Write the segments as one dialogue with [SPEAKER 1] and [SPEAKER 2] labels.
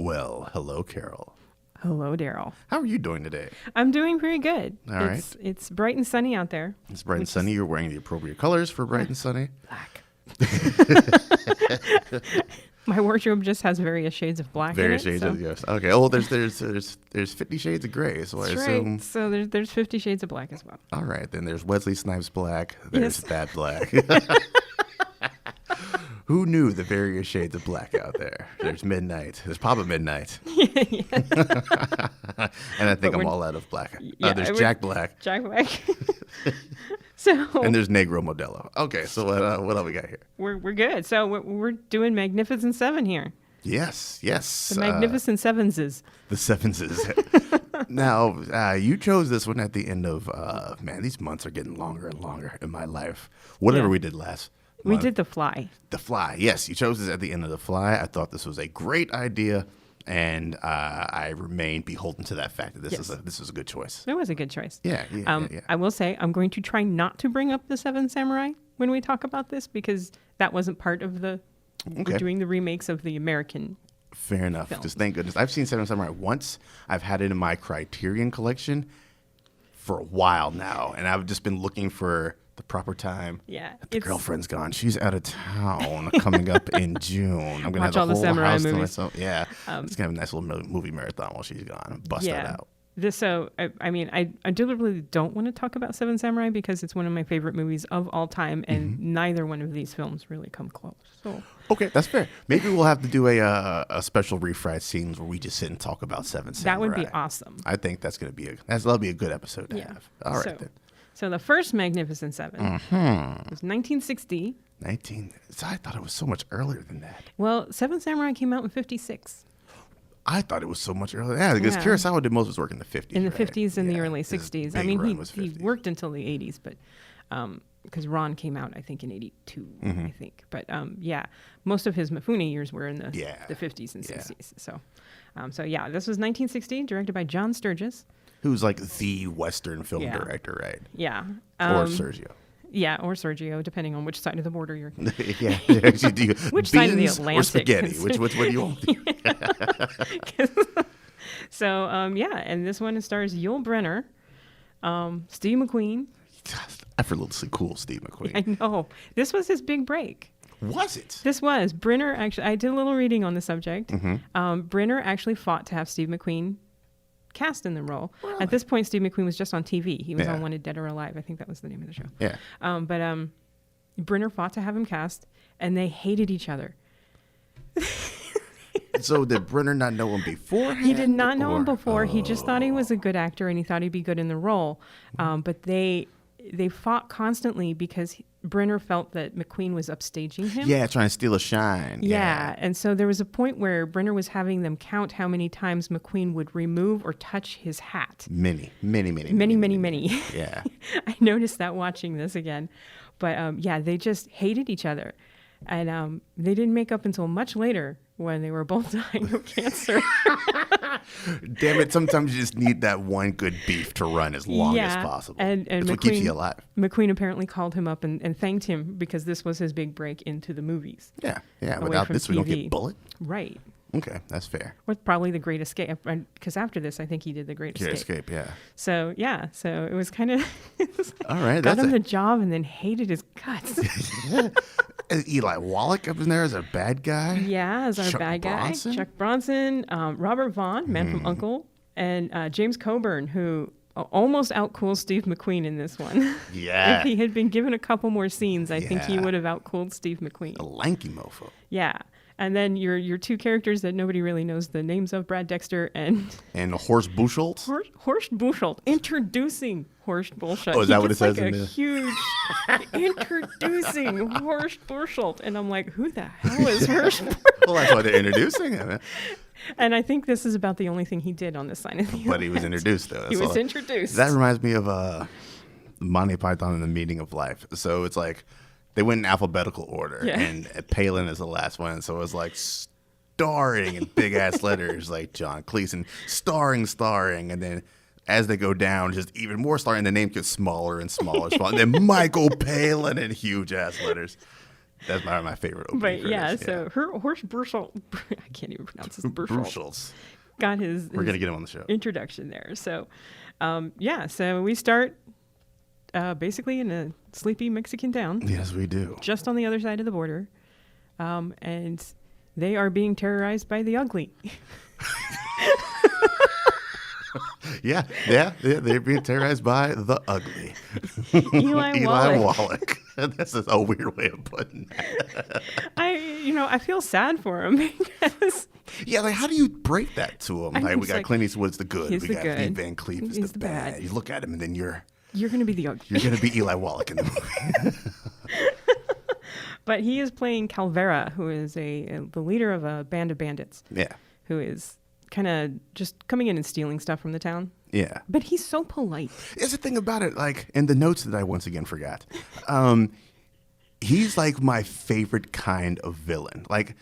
[SPEAKER 1] Well, hello, Carol.
[SPEAKER 2] Hello, Daryl.
[SPEAKER 1] How are you doing today?
[SPEAKER 2] I'm doing very good.
[SPEAKER 1] All right.
[SPEAKER 2] It's bright and sunny out there.
[SPEAKER 1] It's bright and sunny. You're wearing the appropriate colors for bright and sunny.
[SPEAKER 2] Black. My wardrobe just has various shades of black
[SPEAKER 1] Various
[SPEAKER 2] in it.
[SPEAKER 1] shades of yes. Okay. Oh, there's 50 shades of gray. So
[SPEAKER 2] That's
[SPEAKER 1] I assume.
[SPEAKER 2] right. So there's 50 shades of black as well.
[SPEAKER 1] All right. Then there's Wesley Snipes black. There's
[SPEAKER 2] Yes.
[SPEAKER 1] that black. Who knew the various shades of black out there? There's midnight. There's Papa Midnight. And I think I'm all out of black. There's Jack Black.
[SPEAKER 2] Jack Black. So
[SPEAKER 1] And there's Negro Modelo. Okay, so what else we got here?
[SPEAKER 2] we're good. So we're doing Magnificent Seven here.
[SPEAKER 1] Yes.
[SPEAKER 2] The Magnificent Sevenses.
[SPEAKER 1] The Sevenses. Now, you chose this one at the end of, man, these months are getting longer and longer in my life. Whatever
[SPEAKER 2] Yeah.
[SPEAKER 1] we did last
[SPEAKER 2] We
[SPEAKER 1] month.
[SPEAKER 2] did The Fly.
[SPEAKER 1] The Fly. Yes, you chose this at the end of The Fly. I thought this was a great idea, and I remain beholden to that fact that this is a good choice.
[SPEAKER 2] It was a good choice.
[SPEAKER 1] Yeah.
[SPEAKER 2] I will say I'm going to try not to bring up the Seven Samurai when we talk about this because that wasn't part of the.
[SPEAKER 1] Okay.
[SPEAKER 2] We're doing the remakes of the American.
[SPEAKER 1] Fair enough.
[SPEAKER 2] Film.
[SPEAKER 1] Just thank goodness. I've seen Seven Samurai once. I've had it in my Criterion collection for a while now, and I've just been looking for the proper time.
[SPEAKER 2] Yeah,
[SPEAKER 1] The girlfriend's gone. She's out of town coming up in June. I'm gonna
[SPEAKER 2] Watch
[SPEAKER 1] have
[SPEAKER 2] all
[SPEAKER 1] the
[SPEAKER 2] the
[SPEAKER 1] whole
[SPEAKER 2] samurai
[SPEAKER 1] house to
[SPEAKER 2] movies.
[SPEAKER 1] myself. Yeah, it's gonna have a nice little movie marathon while she's gone. Bust that out.
[SPEAKER 2] I deliberately don't want to talk about Seven Samurai because it's one of my favorite movies of all time, and neither one of these films really come close. So
[SPEAKER 1] Okay, that's fair. Maybe we'll have to do a special refried scenes where we just sit and talk about Seven Samurai.
[SPEAKER 2] that would be awesome.
[SPEAKER 1] I think that'll be a good episode to have. All right then.
[SPEAKER 2] So the first Magnificent Seven was 1960.
[SPEAKER 1] I thought it was so much earlier than that.
[SPEAKER 2] Well, Seven Samurai came out in 56.
[SPEAKER 1] I thought it was so much earlier. Yeah, because
[SPEAKER 2] Yeah.
[SPEAKER 1] Kurosawa did most of his work in the 50s.
[SPEAKER 2] In the
[SPEAKER 1] right?
[SPEAKER 2] 50s and the
[SPEAKER 1] Yeah,
[SPEAKER 2] early
[SPEAKER 1] his
[SPEAKER 2] 60s. I
[SPEAKER 1] big
[SPEAKER 2] mean,
[SPEAKER 1] run was
[SPEAKER 2] he
[SPEAKER 1] 50s.
[SPEAKER 2] worked until the 80s, but because Ron came out, I think, in 82, I think. But yeah, most of his Mifune years were in the 50s and 60s. So, this was 1960, directed by John Sturges.
[SPEAKER 1] Who's like the Western film
[SPEAKER 2] Yeah.
[SPEAKER 1] director, right?
[SPEAKER 2] Yeah.
[SPEAKER 1] Or Sergio.
[SPEAKER 2] Yeah, or Sergio, depending on which side of the border you're.
[SPEAKER 1] Yeah. Actually, do you,
[SPEAKER 2] Which side of the
[SPEAKER 1] beans
[SPEAKER 2] Atlantic?
[SPEAKER 1] or spaghetti? Which one do you want?
[SPEAKER 2] So, and this one stars Yul Brynner, Steve McQueen.
[SPEAKER 1] Effortlessly cool, Steve McQueen.
[SPEAKER 2] I know. This was his big break.
[SPEAKER 1] Was it?
[SPEAKER 2] This was. Brynner actually, I did a little reading on the subject. Brynner actually fought to have Steve McQueen cast in the role.
[SPEAKER 1] Really?
[SPEAKER 2] At this point, Steve McQueen was just on TV. He was
[SPEAKER 1] Yeah.
[SPEAKER 2] on Wanted Dead or Alive. I think that was the name of the show.
[SPEAKER 1] Yeah.
[SPEAKER 2] But Brynner fought to have him cast, and they hated each other.
[SPEAKER 1] So did Brenner not know him before?
[SPEAKER 2] He did not know him before. He just thought he was a good actor, and he thought he'd be good in the role. But they fought constantly because Brynner felt that McQueen was upstaging him.
[SPEAKER 1] Yeah, trying to steal a shine.
[SPEAKER 2] Yeah, and so there was a point where Brynner was having them count how many times McQueen would remove or touch his hat.
[SPEAKER 1] Many.
[SPEAKER 2] Yeah. I noticed that watching this again. But they just hated each other. And they didn't make up until much later when they were both dying of cancer.
[SPEAKER 1] Damn it, sometimes you just need that one good beef to run as long as possible.
[SPEAKER 2] And
[SPEAKER 1] That's
[SPEAKER 2] McQueen,
[SPEAKER 1] what keeps you alive.
[SPEAKER 2] McQueen apparently called him up and thanked him because this was his big break into the movies.
[SPEAKER 1] Yeah.
[SPEAKER 2] Away
[SPEAKER 1] Without
[SPEAKER 2] from
[SPEAKER 1] this, we don't
[SPEAKER 2] TV.
[SPEAKER 1] get Bullet.
[SPEAKER 2] Right.
[SPEAKER 1] Okay, that's fair.
[SPEAKER 2] Or probably The Great Escape. Because after this, I think he did The Great
[SPEAKER 1] Great
[SPEAKER 2] Escape.
[SPEAKER 1] Escape, yeah.
[SPEAKER 2] So, so it was kind of...
[SPEAKER 1] All right.
[SPEAKER 2] got him the job and then hated his guts.
[SPEAKER 1] Is Eli Wallach up in there as a bad guy?
[SPEAKER 2] Yeah, as our
[SPEAKER 1] Chuck
[SPEAKER 2] bad guy.
[SPEAKER 1] Bronson?
[SPEAKER 2] Chuck Bronson, Robert Vaughn, Man from U.N.C.L.E., and James Coburn, who almost outcooled Steve McQueen in this one.
[SPEAKER 1] Yeah.
[SPEAKER 2] If he had been given a couple more scenes, I think he
[SPEAKER 1] Yeah.
[SPEAKER 2] would have outcooled Steve McQueen.
[SPEAKER 1] A lanky mofo.
[SPEAKER 2] Yeah. And then your two characters that nobody really knows the names of, Brad Dexter and
[SPEAKER 1] Horst Buchholz?
[SPEAKER 2] Horst Buchholz. Introducing Horst Buchholz.
[SPEAKER 1] Oh, is that what it says
[SPEAKER 2] like
[SPEAKER 1] in
[SPEAKER 2] a
[SPEAKER 1] the...
[SPEAKER 2] huge introducing Horst Buchholz. And I'm like, who the hell is Horst Buchholz?
[SPEAKER 1] Well, that's why they're introducing him.
[SPEAKER 2] And I think this is about the only thing he did on this sign of the
[SPEAKER 1] But he was introduced, though.
[SPEAKER 2] He was introduced.
[SPEAKER 1] That reminds me of Monty Python and the Meaning of Life. So it's like they went in alphabetical order, and Palin is the last one. So it was like starring in big ass letters, like John Cleese, starring, and then as they go down, just even more starring. The name gets smaller and smaller, and then Michael Palin in huge ass letters. That's my favorite opening
[SPEAKER 2] But
[SPEAKER 1] credits.
[SPEAKER 2] yeah, so Horst Burschel, I can't even pronounce his Burschel. Got his.
[SPEAKER 1] We're gonna get him on the show.
[SPEAKER 2] Introduction there. So, so we start basically in a sleepy Mexican town.
[SPEAKER 1] Yes, we do.
[SPEAKER 2] Just on the other side of the border, and they are being terrorized by the ugly.
[SPEAKER 1] Yeah, they're being terrorized by the ugly.
[SPEAKER 2] Eli
[SPEAKER 1] Wallach. That's a weird way of putting that.
[SPEAKER 2] I feel sad for him because
[SPEAKER 1] yeah, like how do you break that to him? Like we got Clint Eastwood's the good, we got Steve Van Cleef is the bad. You look at him and then you're
[SPEAKER 2] gonna be the ugly.
[SPEAKER 1] You're gonna be Eli Wallach in the movie.
[SPEAKER 2] But he is playing Calvera, who is the leader of a band of bandits.
[SPEAKER 1] Yeah,
[SPEAKER 2] who is kind of just coming in and stealing stuff from the town.
[SPEAKER 1] Yeah.
[SPEAKER 2] But he's so polite.
[SPEAKER 1] It's the thing about it, like, in the notes that I once again forgot, he's like my favorite kind of villain. Like,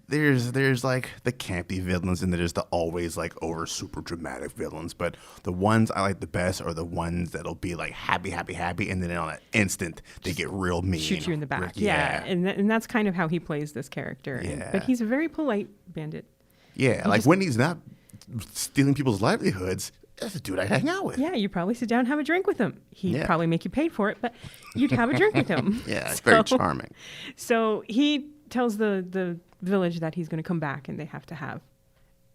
[SPEAKER 1] there's like the campy villains and there's the always like over super dramatic villains. But the ones I like the best are the ones that'll be like happy, and then on an instant they get real mean.
[SPEAKER 2] Shoot you in the back. Yeah. And that's kind of how he plays this character.
[SPEAKER 1] Yeah.
[SPEAKER 2] But he's a very polite bandit.
[SPEAKER 1] Yeah, when he's not stealing people's livelihoods, that's a dude I hang out with.
[SPEAKER 2] Yeah, you probably sit down and have a drink with him. He'd probably make you pay for it, but you'd have a drink with him.
[SPEAKER 1] Yeah, it's very charming.
[SPEAKER 2] So he tells the village that he's going to come back and they have to have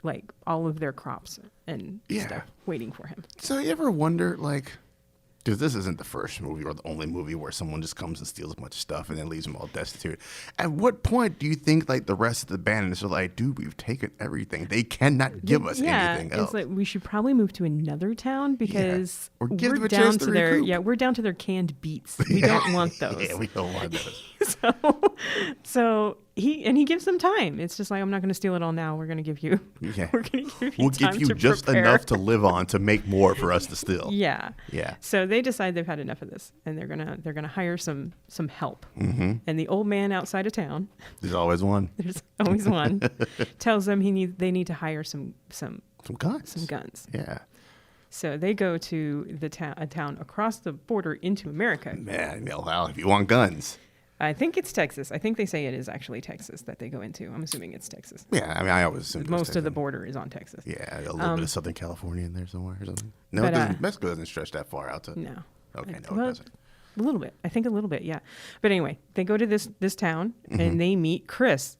[SPEAKER 2] like all of their crops and stuff waiting for him.
[SPEAKER 1] So you ever wonder, like, because this isn't the first movie or the only movie where someone just comes and steals a bunch of stuff and then leaves them all destitute. At what point do you think like the rest of the band is like, dude, we've taken everything. They cannot give us anything else.
[SPEAKER 2] It's like we should probly move to another town because
[SPEAKER 1] or give them a
[SPEAKER 2] down
[SPEAKER 1] chance
[SPEAKER 2] to
[SPEAKER 1] to
[SPEAKER 2] their
[SPEAKER 1] recoup.
[SPEAKER 2] we're down to their canned beets. We don't want those.
[SPEAKER 1] Yeah, we don't want those.
[SPEAKER 2] So he gives them time. It's just like, I'm not going to steal it all now. We're going to give you.
[SPEAKER 1] Yeah.
[SPEAKER 2] We're going to give you.
[SPEAKER 1] We'll
[SPEAKER 2] time
[SPEAKER 1] give you
[SPEAKER 2] to
[SPEAKER 1] just
[SPEAKER 2] prepare.
[SPEAKER 1] enough to live on to make more for us to steal.
[SPEAKER 2] Yeah.
[SPEAKER 1] Yeah.
[SPEAKER 2] So they decide they've had enough of this, and they're gonna hire some help.
[SPEAKER 1] Mm-hmm.
[SPEAKER 2] And the old man outside of town.
[SPEAKER 1] There's always one.
[SPEAKER 2] There's always one. Tells them they need to hire some
[SPEAKER 1] guns.
[SPEAKER 2] Some guns.
[SPEAKER 1] Yeah.
[SPEAKER 2] So they go to a town across the border into America.
[SPEAKER 1] Man, well, if you want guns.
[SPEAKER 2] I think it's Texas. I think they say it is actually Texas that they go into. I'm assuming it's Texas.
[SPEAKER 1] Yeah, I mean, I always assumed
[SPEAKER 2] most of the border is on Texas.
[SPEAKER 1] Yeah, a little bit of Southern California in there somewhere or something. No, it doesn't. Mexico doesn't stretch that far out to.
[SPEAKER 2] No.
[SPEAKER 1] Okay,
[SPEAKER 2] it doesn't. A little bit. I think a little bit, yeah. But anyway, they go to this town and they meet Chris.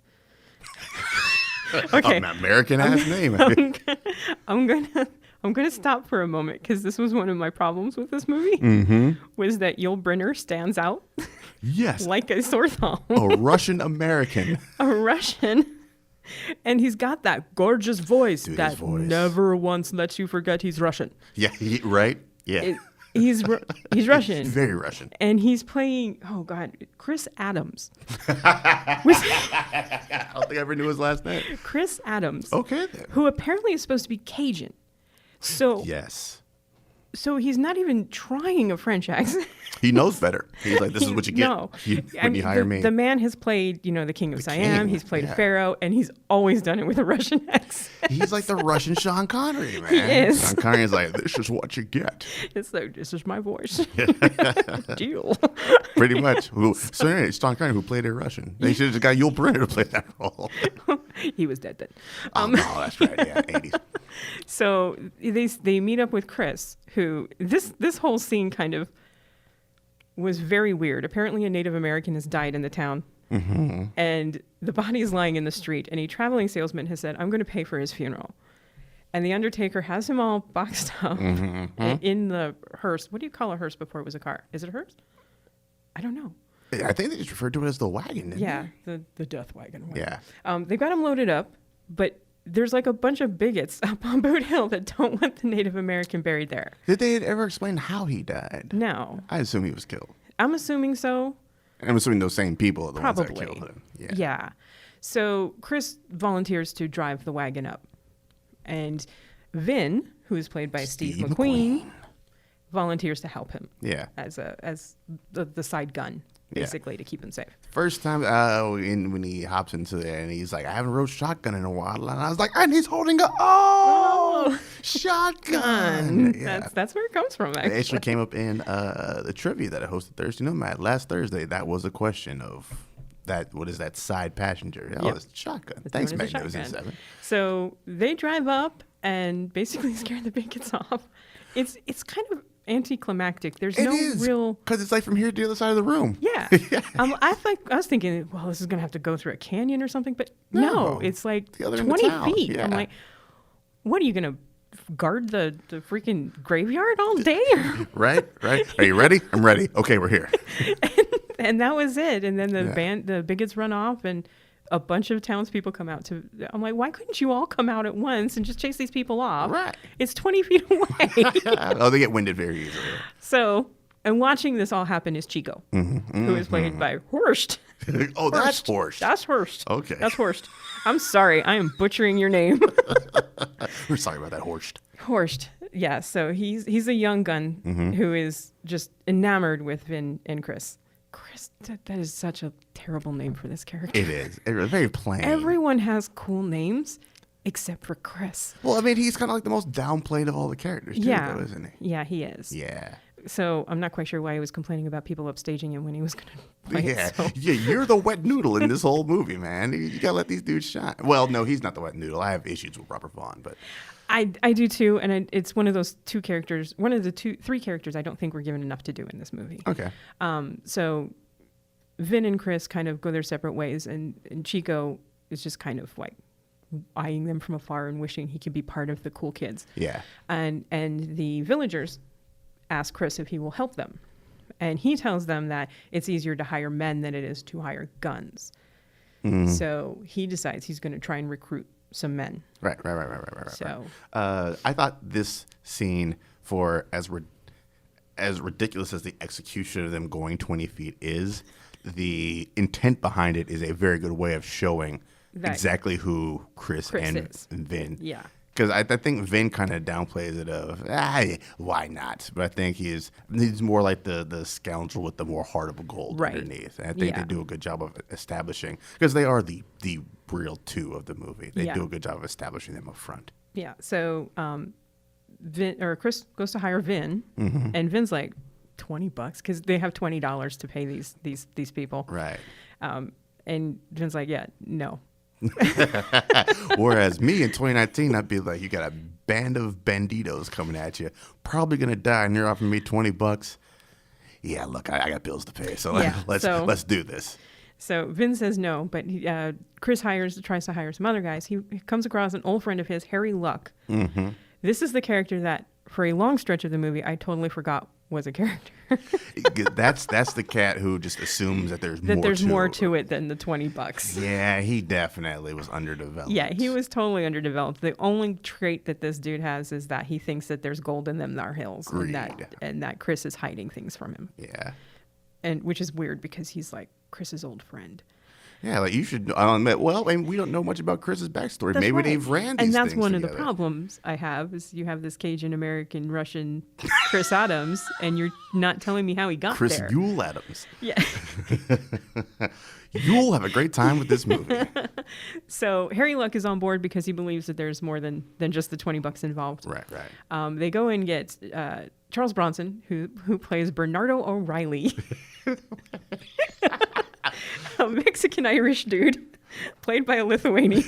[SPEAKER 1] Okay. An American ass name.
[SPEAKER 2] I'm gonna stop for a moment because this was one of my problems with this movie. Was that Yul Brynner stands out?
[SPEAKER 1] Yes.
[SPEAKER 2] Like a sore thumb.
[SPEAKER 1] A Russian American.
[SPEAKER 2] A Russian. And he's got that gorgeous voice that never once lets you forget he's Russian.
[SPEAKER 1] Yeah, right? Yeah.
[SPEAKER 2] He's Russian.
[SPEAKER 1] Very Russian.
[SPEAKER 2] And he's playing, oh God, Chris Adams.
[SPEAKER 1] I don't think I ever knew his last name.
[SPEAKER 2] Chris Adams.
[SPEAKER 1] Okay, then.
[SPEAKER 2] Who apparently is supposed to be Cajun. So
[SPEAKER 1] yes.
[SPEAKER 2] So he's not even trying a French accent.
[SPEAKER 1] He knows better. He's like, this is what you get when you hire me.
[SPEAKER 2] The man has played, the King of Siam. He's played Pharaoh, and he's always done it with a Russian accent.
[SPEAKER 1] He's like the Russian Sean Connery, man.
[SPEAKER 2] He is.
[SPEAKER 1] Sean Connery's like, this is what you get.
[SPEAKER 2] It's like, this is my voice. Deal.
[SPEAKER 1] Pretty much. So anyway, Sean Connery, who played a Russian. They should have just got Yul Brynner to play that role.
[SPEAKER 2] He was dead then.
[SPEAKER 1] Oh, no, that's right. Yeah, 80s.
[SPEAKER 2] So they meet up with Chris, who this whole scene kind of was very weird. Apparently a Native American has died in the town.
[SPEAKER 1] Mm-hmm.
[SPEAKER 2] And the body is lying in the street. And a traveling salesman has said, I'm going to pay for his funeral. And the undertaker has him all boxed up in the hearse. What do you call a hearse before it was a car? Is it a hearse? I don't know.
[SPEAKER 1] I think they just referred to it as the wagon.
[SPEAKER 2] Yeah, the death wagon.
[SPEAKER 1] Yeah.
[SPEAKER 2] They've got him loaded up, but there's like a bunch of bigots up on Boot Hill that don't want the Native American buried there.
[SPEAKER 1] Did they ever explain how he died?
[SPEAKER 2] No.
[SPEAKER 1] I assume he was killed.
[SPEAKER 2] I'm assuming so.
[SPEAKER 1] I'm assuming those same people are the
[SPEAKER 2] Probably.
[SPEAKER 1] ones that killed him.
[SPEAKER 2] Yeah. So Chris volunteers to drive the wagon up. And Vin, who is played by Steve McQueen, volunteers to help him.
[SPEAKER 1] Yeah.
[SPEAKER 2] As the side gun, basically, to keep him safe.
[SPEAKER 1] First time when he hops into there and he's like, I haven't rode shotgun in a while. And I was like, and he's holding a shotgun.
[SPEAKER 2] Yeah. That's where it comes from, actually.
[SPEAKER 1] It actually came up in the trivia that I hosted Thursday Nomad last Thursday. That was a question of what is that side passenger? Oh, it's a shotgun. Thanks, Magnosia 7.
[SPEAKER 2] So they drive up and basically scare the bigots off. It's kind of anticlimactic. There's no real,
[SPEAKER 1] because it's like from here to the other side of the room.
[SPEAKER 2] Yeah. I was thinking, well, this is gonna have to go through a canyon or something, but no, it's like 20 feet. Yeah. I'm like, what are you gonna guard the freaking graveyard all day?
[SPEAKER 1] Right. Are you ready? I'm ready. Okay, we're here.
[SPEAKER 2] and that was it. And then the bigots run off, and a bunch of townspeople come out to. I'm like, why couldn't you all come out at once and just chase these people off?
[SPEAKER 1] Right.
[SPEAKER 2] It's 20 feet away.
[SPEAKER 1] Oh, they get winded very easily.
[SPEAKER 2] So, and watching this all happen is Chico, who is played by Horst.
[SPEAKER 1] Oh, that's Horst.
[SPEAKER 2] That's Horst.
[SPEAKER 1] Okay.
[SPEAKER 2] That's Horst. I'm sorry. I am butchering your name.
[SPEAKER 1] We're sorry about that, Horst.
[SPEAKER 2] Horst. Yeah. So he's a young gun who is just enamored with Vin and Chris. Chris, that is such a terrible name for this character.
[SPEAKER 1] It is. It's very plain.
[SPEAKER 2] Everyone has cool names except for Chris.
[SPEAKER 1] Well, I mean, he's kind of like the most downplayed of all the characters, too, though, isn't he?
[SPEAKER 2] Yeah, he is.
[SPEAKER 1] Yeah.
[SPEAKER 2] So I'm not quite sure why he was complaining about people upstaging him when he was going to play it. So.
[SPEAKER 1] Yeah, you're the wet noodle in this whole movie, man. You got to let these dudes shine. Well, no, he's not the wet noodle. I have issues with Robert Vaughn, but...
[SPEAKER 2] I do too, and it's one of those three characters I don't think were given enough to do in this movie.
[SPEAKER 1] Okay.
[SPEAKER 2] So Vin and Chris kind of go their separate ways, and Chico is just kind of like eyeing them from afar and wishing he could be part of the cool kids.
[SPEAKER 1] Yeah.
[SPEAKER 2] And the villagers ask Chris if he will help them, and he tells them that it's easier to hire men than it is to hire guns. So he decides he's going to try and recruit some men.
[SPEAKER 1] Right.
[SPEAKER 2] So
[SPEAKER 1] I thought this scene, for as ridiculous as the execution of them going 20 feet is, the intent behind it is a very good way of showing exactly who Chris and Vin.
[SPEAKER 2] Yeah.
[SPEAKER 1] Because I think Vin kind of downplays it of, why not? But I think he's more like the scoundrel with the more heart of gold underneath. And I think they do a good job of establishing, because they are the real two of the movie. They do a good job of establishing them up front.
[SPEAKER 2] Yeah. So Chris goes to hire Vin, and Vin's like, $20 because they have $20 to pay these people.
[SPEAKER 1] Right.
[SPEAKER 2] And Vin's like, yeah, no.
[SPEAKER 1] Whereas me in 2019, I'd be like, you got a band of banditos coming at you, probably gonna die, and you're offering me $20. Yeah, look, I got bills to pay, so let's do this.
[SPEAKER 2] So Vin says no, but Chris tries to hire some other guys. He comes across an old friend of his, Harry Luck. This is the character that, for a long stretch of the movie, I totally forgot was a character.
[SPEAKER 1] That's the cat who just assumes that there's
[SPEAKER 2] more to it than the $20.
[SPEAKER 1] Yeah, he definitely was underdeveloped.
[SPEAKER 2] Yeah, he was totally underdeveloped. The only trait that this dude has is that he thinks that there's gold in them Nar Hills, and that Chris is hiding things from him.
[SPEAKER 1] Yeah,
[SPEAKER 2] and which is weird because he's like Chris's old friend.
[SPEAKER 1] Yeah, like you should admit, well, I mean, we don't know much about Chris's backstory.
[SPEAKER 2] That's
[SPEAKER 1] Maybe
[SPEAKER 2] right.
[SPEAKER 1] they've ran these
[SPEAKER 2] And that's
[SPEAKER 1] things
[SPEAKER 2] one
[SPEAKER 1] together.
[SPEAKER 2] of the problems I have is you have this Cajun American Russian Chris Adams, and you're not telling me how he got
[SPEAKER 1] Chris
[SPEAKER 2] there.
[SPEAKER 1] Yule Adams.
[SPEAKER 2] Yeah.
[SPEAKER 1] You'll have a great time with this movie.
[SPEAKER 2] So Harry Luck is on board because he believes that there's more than just the $20 involved.
[SPEAKER 1] Right.
[SPEAKER 2] They go and get Charles Bronson, who plays Bernardo O'Reilly. A Mexican-Irish dude played by a Lithuanian.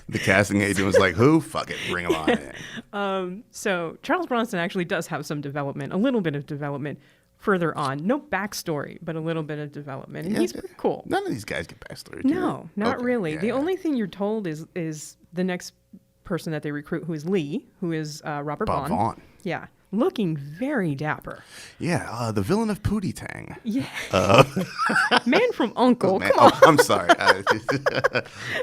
[SPEAKER 1] The casting agent was like, who? Fuck it. Bring him on in.
[SPEAKER 2] So Charles Bronson actually does have some development, a little bit of development further on. No backstory, but a little bit of development. And he's pretty cool.
[SPEAKER 1] None of these guys get backstory.
[SPEAKER 2] No, not really. The only thing you're told is the next person that they recruit, who is Lee, who is Robert Vaughn. Yeah. Looking very dapper.
[SPEAKER 1] Yeah, the villain of Pootie Tang.
[SPEAKER 2] Yeah. Man from U.N.C.L.E.
[SPEAKER 1] Man.
[SPEAKER 2] Come on.
[SPEAKER 1] I'm sorry.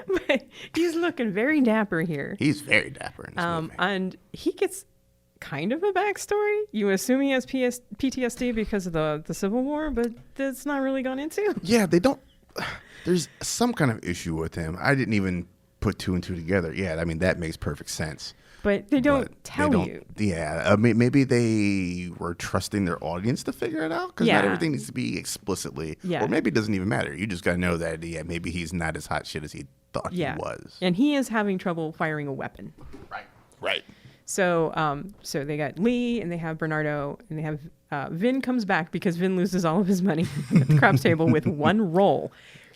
[SPEAKER 2] But he's looking very dapper here.
[SPEAKER 1] He's very dapper in this movie.
[SPEAKER 2] And he gets kind of a backstory. You assume he has PTSD because of the Civil War, but that's not really gone into.
[SPEAKER 1] Yeah, they don't. There's some kind of issue with him. I didn't even put two and two together. Yeah, I mean, that makes perfect sense.
[SPEAKER 2] But they don't tell you.
[SPEAKER 1] Yeah, I mean, maybe they were trusting their audience to figure it out, because not everything needs to be explicitly. Yeah. Or maybe it doesn't even matter. You just got to know that, maybe he's not as hot shit as he thought he was.
[SPEAKER 2] And he is having trouble firing a weapon.
[SPEAKER 1] Right.
[SPEAKER 2] So they got Lee and they have Bernardo and they have Vin comes back because Vin loses all of his money at the craps table with one roll.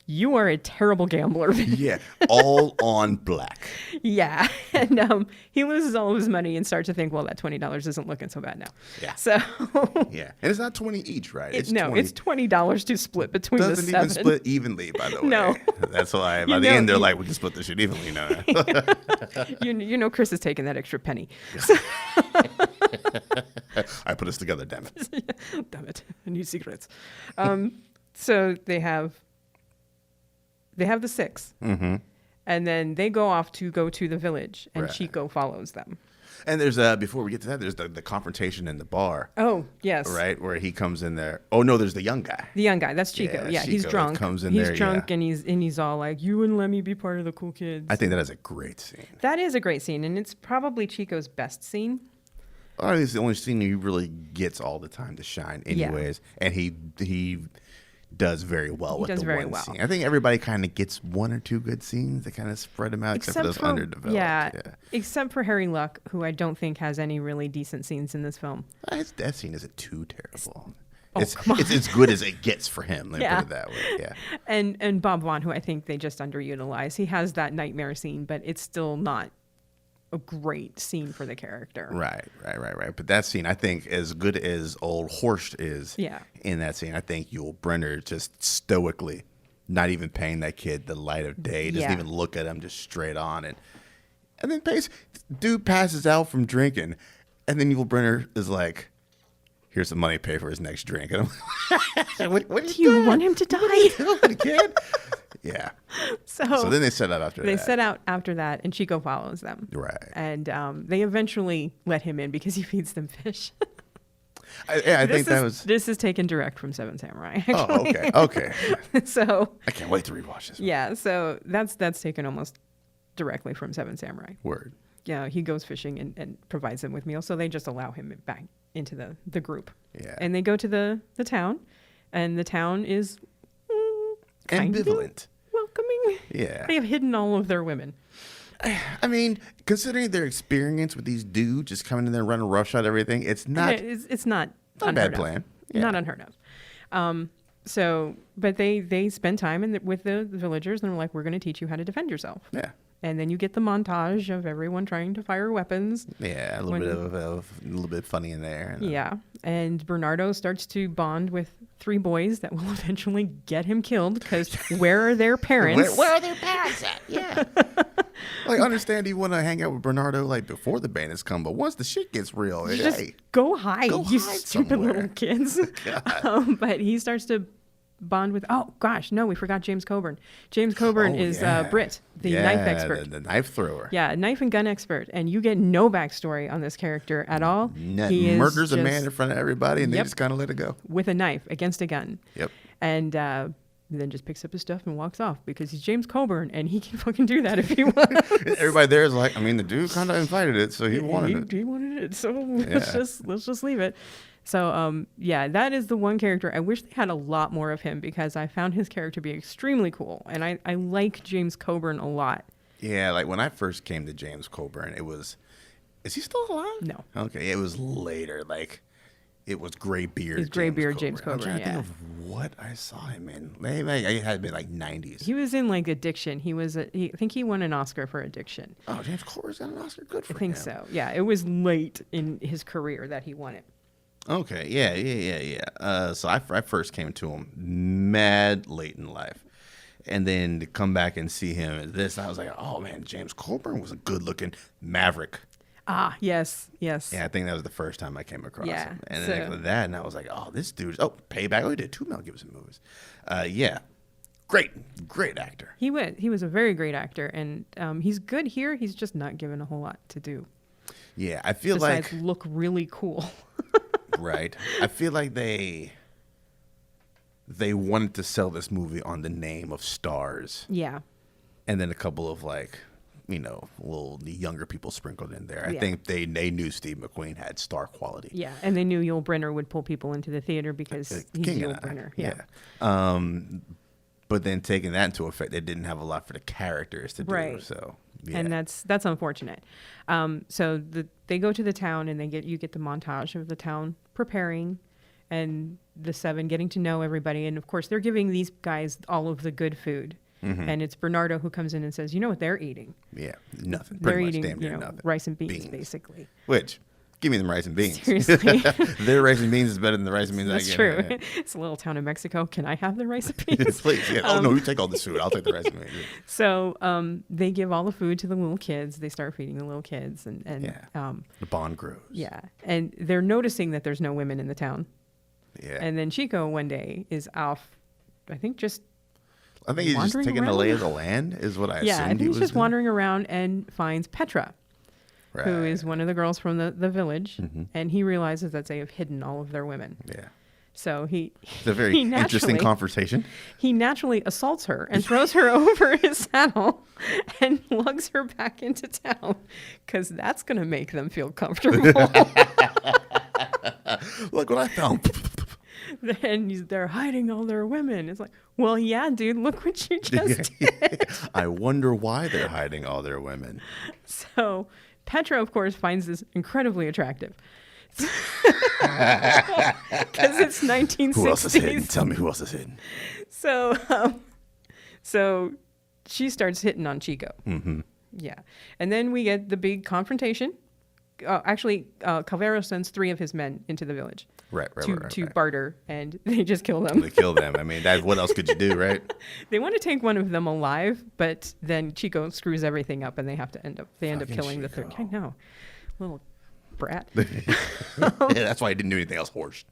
[SPEAKER 2] You are a terrible gambler, Vin.
[SPEAKER 1] Yeah, all on black.
[SPEAKER 2] Yeah, and he loses all of his money and starts to think, well, that $20 isn't looking so bad now.
[SPEAKER 1] Yeah.
[SPEAKER 2] So
[SPEAKER 1] yeah, and it's not 20 each, right?
[SPEAKER 2] It's $20 to split between the seven.
[SPEAKER 1] Doesn't even split evenly, by the way.
[SPEAKER 2] No.
[SPEAKER 1] That's why by the end they're like, we can split this shit evenly now.
[SPEAKER 2] You know, Chris is taking that extra penny.
[SPEAKER 1] I put us together, damn it.
[SPEAKER 2] Damn it, I need cigarettes. So they have the six, and then they go off to go to the village, and
[SPEAKER 1] Right.
[SPEAKER 2] Chico follows them.
[SPEAKER 1] And there's before we get to that, there's the confrontation in the bar.
[SPEAKER 2] Oh yes,
[SPEAKER 1] Right, where he comes in there. Oh no, there's the young guy.
[SPEAKER 2] the young guy. That's Chico. Yeah, he's
[SPEAKER 1] Chico
[SPEAKER 2] drunk.
[SPEAKER 1] comes in
[SPEAKER 2] he's
[SPEAKER 1] there,
[SPEAKER 2] drunk,
[SPEAKER 1] yeah.
[SPEAKER 2] and he's all like, "You wouldn't let me be part of the cool kids."
[SPEAKER 1] I think that is a great scene.
[SPEAKER 2] That is a great scene, and it's probably Chico's best scene.
[SPEAKER 1] I think it's the only scene he really gets all the time to shine, anyways. Yeah. And he does very well with the one scene. I think everybody kind of gets one or two good scenes. They kind of spread them out, except for those underdeveloped.
[SPEAKER 2] Yeah, except for Harry Luck, who I don't think has any really decent scenes in this film.
[SPEAKER 1] That scene isn't too terrible.
[SPEAKER 2] It's
[SPEAKER 1] as good as it gets for him. Let me put it that way. Yeah.
[SPEAKER 2] And Bob Vaughn, who I think they just underutilize. He has that nightmare scene, but it's still not a great scene for the character.
[SPEAKER 1] Right. But that scene, I think, as good as old Horst is in that scene, I think Yul Brynner just stoically, not even paying that kid the light of day, doesn't even look at him, just straight on. And then dude passes out from drinking, and then Yul Brynner is like, here's some money to pay for his next drink. And I'm like, what
[SPEAKER 2] do you want him to die?
[SPEAKER 1] What are you doing, kid? Yeah. So then they set out after that.
[SPEAKER 2] They set out after that, and Chico follows them.
[SPEAKER 1] Right.
[SPEAKER 2] And they eventually let him in because he feeds them fish.
[SPEAKER 1] I think that was...
[SPEAKER 2] This is taken direct from Seven Samurai, actually.
[SPEAKER 1] Oh, okay.
[SPEAKER 2] So...
[SPEAKER 1] I can't wait to rewatch this one.
[SPEAKER 2] Yeah, so that's taken almost directly from Seven Samurai.
[SPEAKER 1] Word.
[SPEAKER 2] Yeah, he goes fishing and provides them with meals, so they just allow him back into the group.
[SPEAKER 1] Yeah.
[SPEAKER 2] And they go to the town, and the town is...
[SPEAKER 1] ambivalent.
[SPEAKER 2] Welcoming.
[SPEAKER 1] Yeah.
[SPEAKER 2] They have hidden all of their women.
[SPEAKER 1] I mean, considering their experience with these dudes just coming in there running roughshod everything, it's not
[SPEAKER 2] a
[SPEAKER 1] bad plan.
[SPEAKER 2] Yeah. Not unheard of. But they spend time with the villagers and they're like, we're going to teach you how to defend yourself.
[SPEAKER 1] Yeah.
[SPEAKER 2] And then you get the montage of everyone trying to fire weapons.
[SPEAKER 1] Yeah, a little bit funny in there.
[SPEAKER 2] Yeah, and Bernardo starts to bond with three boys that will eventually get him killed because where are their parents?
[SPEAKER 1] Where are their parents at? Yeah. Like, understand you want to hang out with Bernardo like before the bandits come, but once the shit gets real,
[SPEAKER 2] just go hide, you stupid little kids. But he starts to bond with, we forgot James Coburn. James Coburn is Britt, the knife expert.
[SPEAKER 1] The knife thrower.
[SPEAKER 2] Yeah, knife and gun expert. And you get no backstory on this character at all.
[SPEAKER 1] He murders a man in front of everybody and they just kind of let it go.
[SPEAKER 2] With a knife against a gun.
[SPEAKER 1] Yep.
[SPEAKER 2] And then just picks up his stuff and walks off because he's James Coburn and he can fucking do that if he wants.
[SPEAKER 1] Everybody there is like, I mean, the dude kind of invited it, so he wanted it.
[SPEAKER 2] He wanted it, so let's just leave it. So, that is the one character. I wish they had a lot more of him because I found his character to be extremely cool. And I like James Coburn a lot.
[SPEAKER 1] Yeah, like when I first came to James Coburn, is he still alive?
[SPEAKER 2] No.
[SPEAKER 1] Okay, it was later. Like, it was gray beard.
[SPEAKER 2] He's gray beard James Coburn,
[SPEAKER 1] I think of what I saw him in. Maybe it had been like 90s.
[SPEAKER 2] He was in like Addiction. I think he won an Oscar for Addiction.
[SPEAKER 1] Oh, James Corburn's got an Oscar? Good for him.
[SPEAKER 2] I think so. Yeah, it was late in his career that he won it.
[SPEAKER 1] Okay, yeah. So I first came to him mad late in life. And then to come back and see him as this, I was like, oh, man, James Coburn was a good-looking maverick.
[SPEAKER 2] Ah, yes.
[SPEAKER 1] Yeah, I think that was the first time I came across him. And
[SPEAKER 2] so,
[SPEAKER 1] then after that, and I was like, oh, this dude's... Oh, Payback. Oh, he did 2 Mel Gibson movies. Yeah. Great actor.
[SPEAKER 2] He was a very great actor, and he's good here. He's just not given a whole lot to do.
[SPEAKER 1] Yeah, I feel
[SPEAKER 2] besides look really cool.
[SPEAKER 1] Right. I feel like they wanted to sell this movie on the name of stars.
[SPEAKER 2] Yeah.
[SPEAKER 1] And then a couple of little younger people sprinkled in there. I think they knew Steve McQueen had star quality.
[SPEAKER 2] Yeah, and they knew Yul Brynner would pull people into the theater because he's Yul Brynner. Yeah.
[SPEAKER 1] But then taking that into effect, they didn't have a lot for the characters to do.
[SPEAKER 2] Right.
[SPEAKER 1] So
[SPEAKER 2] and that's unfortunate. So they go to the town, and you get the montage of the town preparing, and the seven getting to know everybody, and of course they're giving these guys all of the good food. And it's Bernardo who comes in and says, you know what they're eating?
[SPEAKER 1] Yeah, nothing.
[SPEAKER 2] They're
[SPEAKER 1] Pretty
[SPEAKER 2] eating,
[SPEAKER 1] much damn near nothing.
[SPEAKER 2] rice and beans, basically.
[SPEAKER 1] Which, give me them rice and beans.
[SPEAKER 2] Seriously.
[SPEAKER 1] Their rice and beans is better than the rice and beans I get.
[SPEAKER 2] That's true. Yeah. It's a little town in Mexico. Can I have the rice and beans?
[SPEAKER 1] Please. Yeah. Oh, no, you take all this food. I'll take the rice and beans. Yeah.
[SPEAKER 2] So they give all the food to the little kids. They start feeding the little kids. And
[SPEAKER 1] the bond grows.
[SPEAKER 2] Yeah. And they're noticing that there's no women in the town.
[SPEAKER 1] Yeah.
[SPEAKER 2] And then Chico one day is off, I think he's just
[SPEAKER 1] taking a lay of the land is what I assumed.
[SPEAKER 2] Yeah, I think he's just wandering around and finds Petra, who is one of the girls from the village, and he realizes that they have hidden all of their women.
[SPEAKER 1] Yeah.
[SPEAKER 2] So
[SPEAKER 1] it's a very interesting conversation.
[SPEAKER 2] He naturally assaults her and throws her over his saddle and lugs her back into town because that's going to make them feel comfortable.
[SPEAKER 1] Look what I found.
[SPEAKER 2] Then they're hiding all their women. It's like, well, yeah, dude, look what you just did.
[SPEAKER 1] I wonder why they're hiding all their women.
[SPEAKER 2] So Petra, of course, finds this incredibly attractive. Because it's 1960s.
[SPEAKER 1] Who else is hidden? Tell me who else is hidden.
[SPEAKER 2] So she starts hitting on Chico.
[SPEAKER 1] Mm-hmm.
[SPEAKER 2] Yeah. And then we get the big confrontation. Calvero sends 3 of his men into the village.
[SPEAKER 1] Right.
[SPEAKER 2] To barter, and they just kill them.
[SPEAKER 1] They kill them. I mean, what else could you do, right?
[SPEAKER 2] They want to take one of them alive, but then Chico screws everything up, and they end up killing the third. I know, little brat.
[SPEAKER 1] Yeah, that's why I didn't do anything else. Horsed.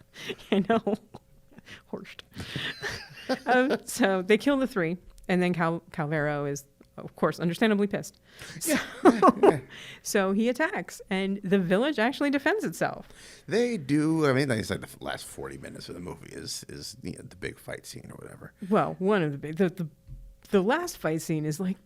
[SPEAKER 2] I know, horsed. So they kill the 3, and then Calvero is, of course, understandably pissed. So he attacks, and the village actually defends itself.
[SPEAKER 1] They do. I mean, like I said, the last 40 minutes of the movie is the big fight scene or whatever.
[SPEAKER 2] Well, one of the big the last fight scene is like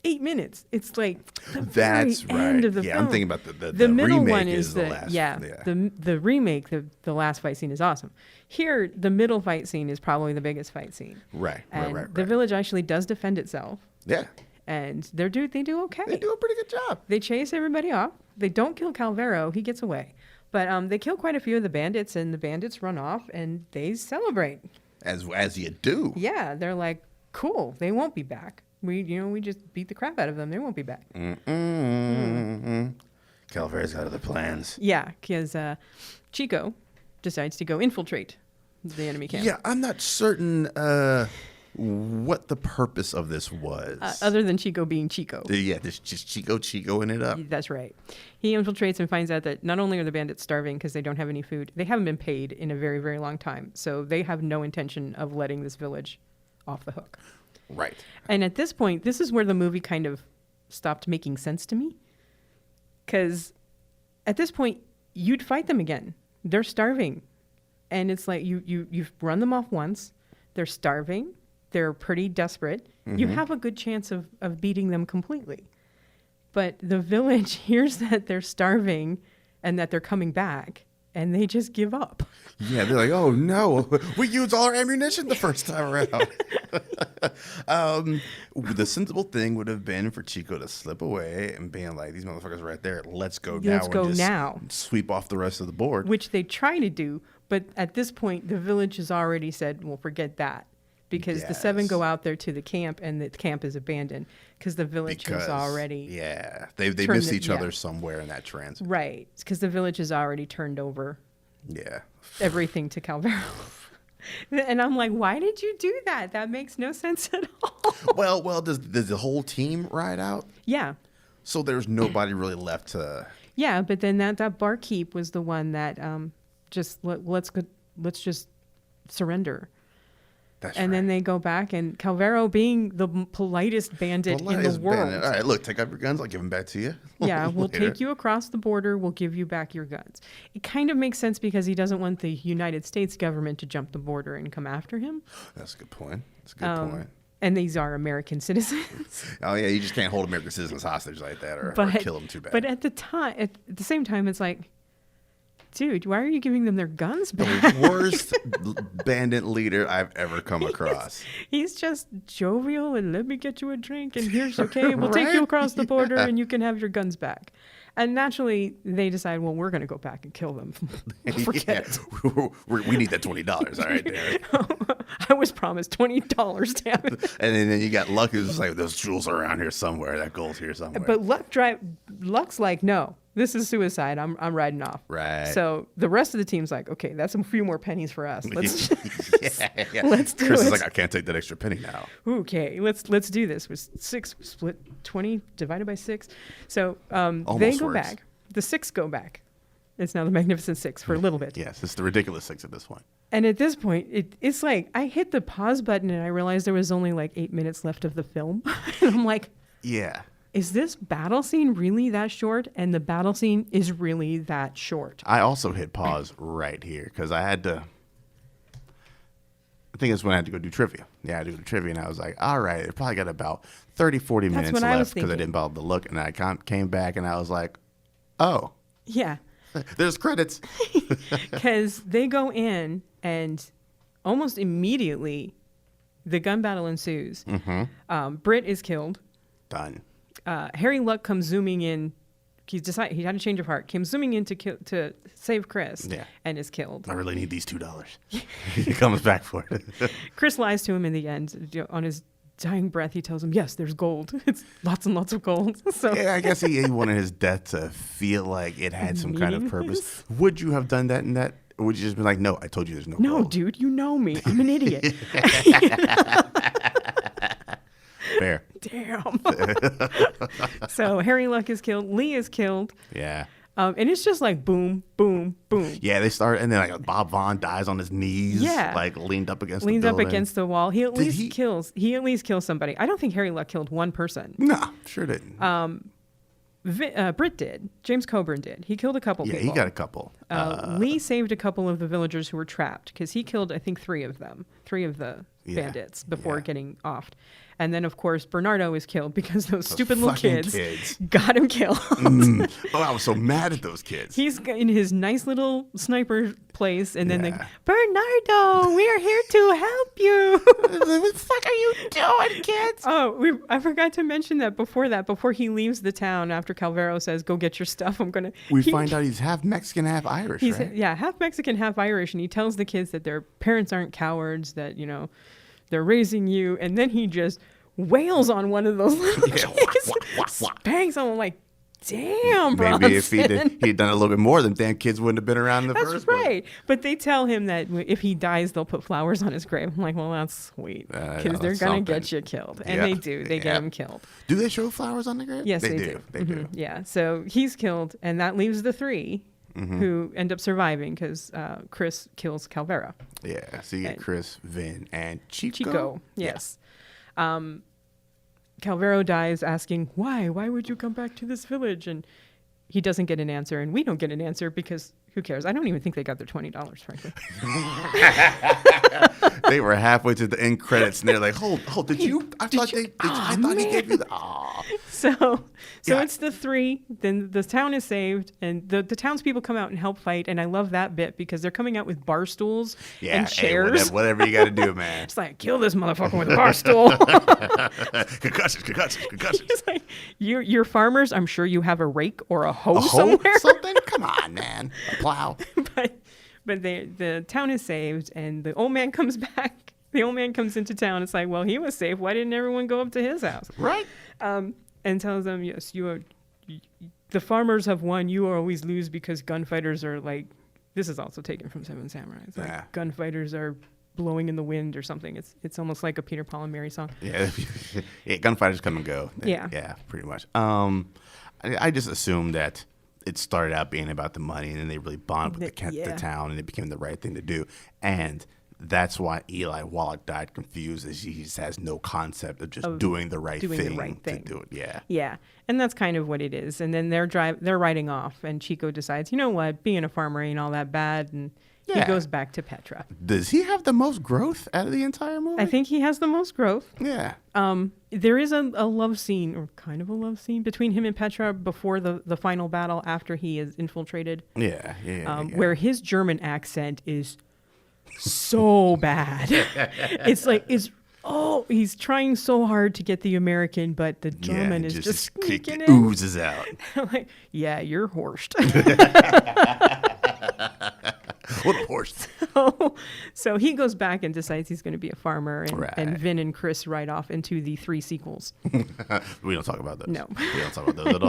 [SPEAKER 2] 8 minutes. It's like
[SPEAKER 1] that's right.
[SPEAKER 2] End of the film.
[SPEAKER 1] I'm thinking about
[SPEAKER 2] the middle
[SPEAKER 1] remake
[SPEAKER 2] one is
[SPEAKER 1] the last.
[SPEAKER 2] The remake. The last fight scene is awesome. Here, the middle fight scene is probably the biggest fight scene.
[SPEAKER 1] Right.
[SPEAKER 2] The village actually does defend itself.
[SPEAKER 1] Yeah.
[SPEAKER 2] And they do okay.
[SPEAKER 1] They do a pretty good job.
[SPEAKER 2] They chase everybody off. They don't kill Calvero. He gets away. But they kill quite a few of the bandits, and the bandits run off, and they celebrate.
[SPEAKER 1] As you do.
[SPEAKER 2] Yeah, they're like, cool. They won't be back. We just beat the crap out of them. They won't be back.
[SPEAKER 1] Calvero's got other plans.
[SPEAKER 2] Yeah, because Chico decides to go infiltrate the enemy camp.
[SPEAKER 1] Yeah, I'm not certain what the purpose of this was.
[SPEAKER 2] Other than Chico being Chico.
[SPEAKER 1] Yeah, there's just Chicoing it up.
[SPEAKER 2] That's right. He infiltrates and finds out that not only are the bandits starving because they don't have any food, they haven't been paid in a very, very long time. So they have no intention of letting this village off the hook.
[SPEAKER 1] Right.
[SPEAKER 2] And at this point, this is where the movie kind of stopped making sense to me. Because at this point, you'd fight them again. They're starving. And it's like you've run them off once. They're starving. They're pretty desperate. Mm-hmm. You have a good chance of beating them completely. But the village hears that they're starving and that they're coming back, and they just give up.
[SPEAKER 1] Yeah, they're like, oh, no, we used all our ammunition the first time around. The sensible thing would have been for Chico to slip away and being like, these motherfuckers right there, let's go now. Sweep off the rest of the board.
[SPEAKER 2] Which they try to do, but at this point, the village has already said, well, forget that. Because the 7 go out there to the camp, and the camp is abandoned because the village has already...
[SPEAKER 1] Yeah, they missed each other somewhere in that transit.
[SPEAKER 2] Right, because the village has already turned over everything to Calvero. And I'm like, why did you do that? That makes no sense at all.
[SPEAKER 1] Well, does the whole team ride out?
[SPEAKER 2] Yeah.
[SPEAKER 1] So there's nobody really left to...
[SPEAKER 2] Yeah, but then that barkeep was the one that let's just surrender. And then they go back, and Calvero, being the politest bandit in the world.
[SPEAKER 1] All right, look, take out your guns. I'll give them back to you.
[SPEAKER 2] Yeah, we'll take you across the border. We'll give you back your guns. It kind of makes sense because he doesn't want the United States government to jump the border and come after him.
[SPEAKER 1] That's a good point. Point.
[SPEAKER 2] And these are American citizens.
[SPEAKER 1] Oh, yeah, you just can't hold American citizens hostage like that or kill them too bad.
[SPEAKER 2] But at the same time, it's like, dude, why are you giving them their guns back?
[SPEAKER 1] The worst bandit leader I've ever come across.
[SPEAKER 2] He's just jovial and let me get you a drink and here's okay. We'll take you across the border and you can have your guns back. And naturally, they decide, well, we're going to go back and kill them. Forget it.
[SPEAKER 1] We need that $20. All right, Derek.
[SPEAKER 2] I was promised $20, damn it.
[SPEAKER 1] And then you got Luck, who's like, those jewels are around here somewhere. That gold's here somewhere.
[SPEAKER 2] But Luck's like, no, this is suicide. I'm riding off.
[SPEAKER 1] Right.
[SPEAKER 2] So the rest of the team's like, okay, that's a few more pennies for us. Let's let's do
[SPEAKER 1] Chris
[SPEAKER 2] it.
[SPEAKER 1] is like, I can't take that extra penny now.
[SPEAKER 2] Okay, let's do this. It was 6 split 20 divided by 6. So they go back. The 6 go back. It's now the Magnificent 6 for a little bit.
[SPEAKER 1] Yes, it's the ridiculous 6 at this point.
[SPEAKER 2] And at this point, it's like I hit the pause button and I realized there was only like 8 minutes left of the film. And I'm like,
[SPEAKER 1] yeah.
[SPEAKER 2] Is this battle scene really that short? And the battle scene is really that short.
[SPEAKER 1] I also hit pause right here because I had to. I think it's when I had to go do trivia. Yeah, I had to do trivia, and I was like, all right, it probably got about 30, 40 minutes left because I didn't bother to look. And I came back, and I was like, oh.
[SPEAKER 2] Yeah.
[SPEAKER 1] There's credits.
[SPEAKER 2] Because they go in, and almost immediately, the gun battle ensues.
[SPEAKER 1] Mm-hmm.
[SPEAKER 2] Britt is killed.
[SPEAKER 1] Done.
[SPEAKER 2] Harry Luck comes zooming in. He had a change of heart. Came zooming in to save Chris.
[SPEAKER 1] Yeah.
[SPEAKER 2] And is killed.
[SPEAKER 1] I really need these $2. He comes back for it.
[SPEAKER 2] Chris lies to him in the end. On his dying breath, he tells him, yes, there's gold. It's lots and lots of gold. So
[SPEAKER 1] yeah, I guess he wanted his death to feel like it had some kind of purpose. Would you have done that in that? Or would you just be like, no, I told you there's no gold?
[SPEAKER 2] No, dude, you know me. I'm an idiot.
[SPEAKER 1] Fair.
[SPEAKER 2] Damn. So Harry Luck is killed. Lee is killed.
[SPEAKER 1] Yeah.
[SPEAKER 2] And it's just like boom, boom, boom.
[SPEAKER 1] Yeah, they start, and then like Bob Vaughn dies on his knees.
[SPEAKER 2] Yeah.
[SPEAKER 1] Like leaned up against
[SPEAKER 2] the wall. He at least kills somebody. I don't think Harry Luck killed one person.
[SPEAKER 1] No, sure didn't.
[SPEAKER 2] Britt did. James Coburn did. He killed a couple people.
[SPEAKER 1] Yeah, he got a couple.
[SPEAKER 2] Lee saved a couple of the villagers who were trapped because he killed, I think, 3 of them. 3 of the bandits before getting offed. And then, of course, Bernardo is killed because those stupid little kids got him killed.
[SPEAKER 1] Oh, I was so mad at those kids.
[SPEAKER 2] He's in his nice little sniper place, and then they go, Bernardo, we are here to help you.
[SPEAKER 1] What the fuck are you doing, kids?
[SPEAKER 2] Oh, I forgot to mention that before he leaves the town, after Calvero says, go get your stuff,
[SPEAKER 1] We find out he's half Mexican, half Irish, right?
[SPEAKER 2] Yeah, half Mexican, half Irish, and he tells the kids that their parents aren't cowards, that, they're raising you, and then he just wails on one of those little kids. Spanks him. I'm like, damn, bro.
[SPEAKER 1] Maybe if he'd done a little bit more, then damn kids wouldn't have been around in the first place.
[SPEAKER 2] That's right. But they tell him that if he dies, they'll put flowers on his grave. I'm like, well, that's sweet. Because they're going to get you killed. And they do. They get him killed.
[SPEAKER 1] Do they show flowers on the grave?
[SPEAKER 2] Yes, they do. They do. Yeah. So he's killed, and that leaves the 3. Who end up surviving because Chris kills Calvera.
[SPEAKER 1] Yeah, so you get Chris, Vin, and Chico.
[SPEAKER 2] Chico, yes. Calvero dies asking, why? Why would you come back to this village? And he doesn't get an answer, and we don't get an answer because who cares? I don't even think they got their $20, frankly.
[SPEAKER 1] They were halfway to the end credits, and they're like, "Hold, did you? I thought he gave you the." Aw.
[SPEAKER 2] So it's the 3. Then the town is saved, and the townspeople come out and help fight. And I love that bit because they're coming out with bar stools and chairs.
[SPEAKER 1] Hey, whatever you got to do, man.
[SPEAKER 2] It's like, kill this motherfucker with a bar stool.
[SPEAKER 1] concussions.
[SPEAKER 2] It's like, you're farmers. I'm sure you have a rake or a hoe somewhere.
[SPEAKER 1] Something? Come on, man. A plow.
[SPEAKER 2] But the town is saved, and the old man comes back. The old man comes into town. It's like, well, he was safe. Why didn't everyone go up to his house?
[SPEAKER 1] Right.
[SPEAKER 2] And tells them, yes, the farmers have won. You always lose because gunfighters are like, this is also taken from Seven Samurai. It's like gunfighters are blowing in the wind or something. It's almost like a Peter, Paul, and Mary song.
[SPEAKER 1] Yeah, gunfighters come and go. Yeah, pretty much. I just assumed that it started out being about the money, and then they really bonded with the town, and it became the right thing to do. And that's why Eli Wallach died confused, as he just has no concept of just doing the right thing to do it. Yeah.
[SPEAKER 2] Yeah. And that's kind of what it is. And then they're riding off, and Chico decides, you know what, being a farmer ain't all that bad, and he goes back to Petra.
[SPEAKER 1] Does he have the most growth out of the entire movie?
[SPEAKER 2] I think he has the most growth.
[SPEAKER 1] Yeah.
[SPEAKER 2] There is a love scene, or kind of a love scene, between him and Petra before the final battle after he is infiltrated.
[SPEAKER 1] Yeah.
[SPEAKER 2] Where his German accent is so bad. He's trying so hard to get the American, but the German is just sneaking in.
[SPEAKER 1] Oozes out.
[SPEAKER 2] Like, yeah, you're horsed.
[SPEAKER 1] What a horse.
[SPEAKER 2] So he goes back and decides he's going to be a farmer, and Vin and Chris ride off into the 3 sequels.
[SPEAKER 1] We don't talk about those.
[SPEAKER 2] No.
[SPEAKER 1] We don't talk about those at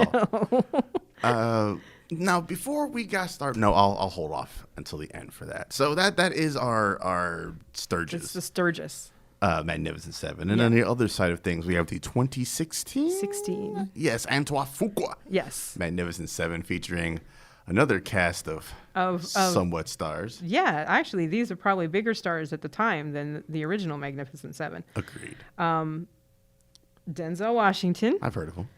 [SPEAKER 1] all. Now, before we got started, no, I'll hold off until the end for that. So that is our Sturgis.
[SPEAKER 2] It's the Sturgis.
[SPEAKER 1] Magnificent Seven. And on the other side of things, we have the 2016?
[SPEAKER 2] 16.
[SPEAKER 1] Yes, Antoine Fuqua.
[SPEAKER 2] Yes.
[SPEAKER 1] Magnificent Seven, featuring another cast of somewhat stars.
[SPEAKER 2] Yeah, actually, these are probably bigger stars at the time than the original Magnificent Seven.
[SPEAKER 1] Agreed.
[SPEAKER 2] Denzel Washington.
[SPEAKER 1] I've heard of him.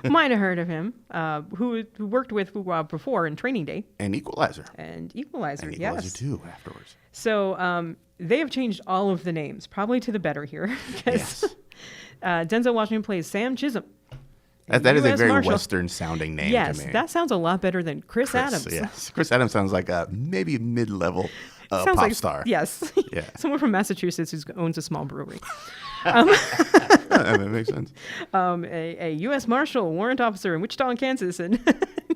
[SPEAKER 2] Might have heard of him. Who worked with Fuqua before in Training Day.
[SPEAKER 1] And Equalizer.
[SPEAKER 2] And Equalizer,
[SPEAKER 1] yes. Too, afterwards.
[SPEAKER 2] So they have changed all of the names, probably to the better here.
[SPEAKER 1] Yes.
[SPEAKER 2] Denzel Washington plays Sam Chisholm.
[SPEAKER 1] That is a very Western-sounding name to me.
[SPEAKER 2] Yes, that sounds a lot better than Chris Adams.
[SPEAKER 1] Yes. Chris Adams sounds like a maybe mid-level pop star.
[SPEAKER 2] Yes.
[SPEAKER 1] Yeah.
[SPEAKER 2] Someone from Massachusetts who owns a small brewery.
[SPEAKER 1] That makes sense.
[SPEAKER 2] A U.S. Marshal, warrant officer in Wichita, Kansas, and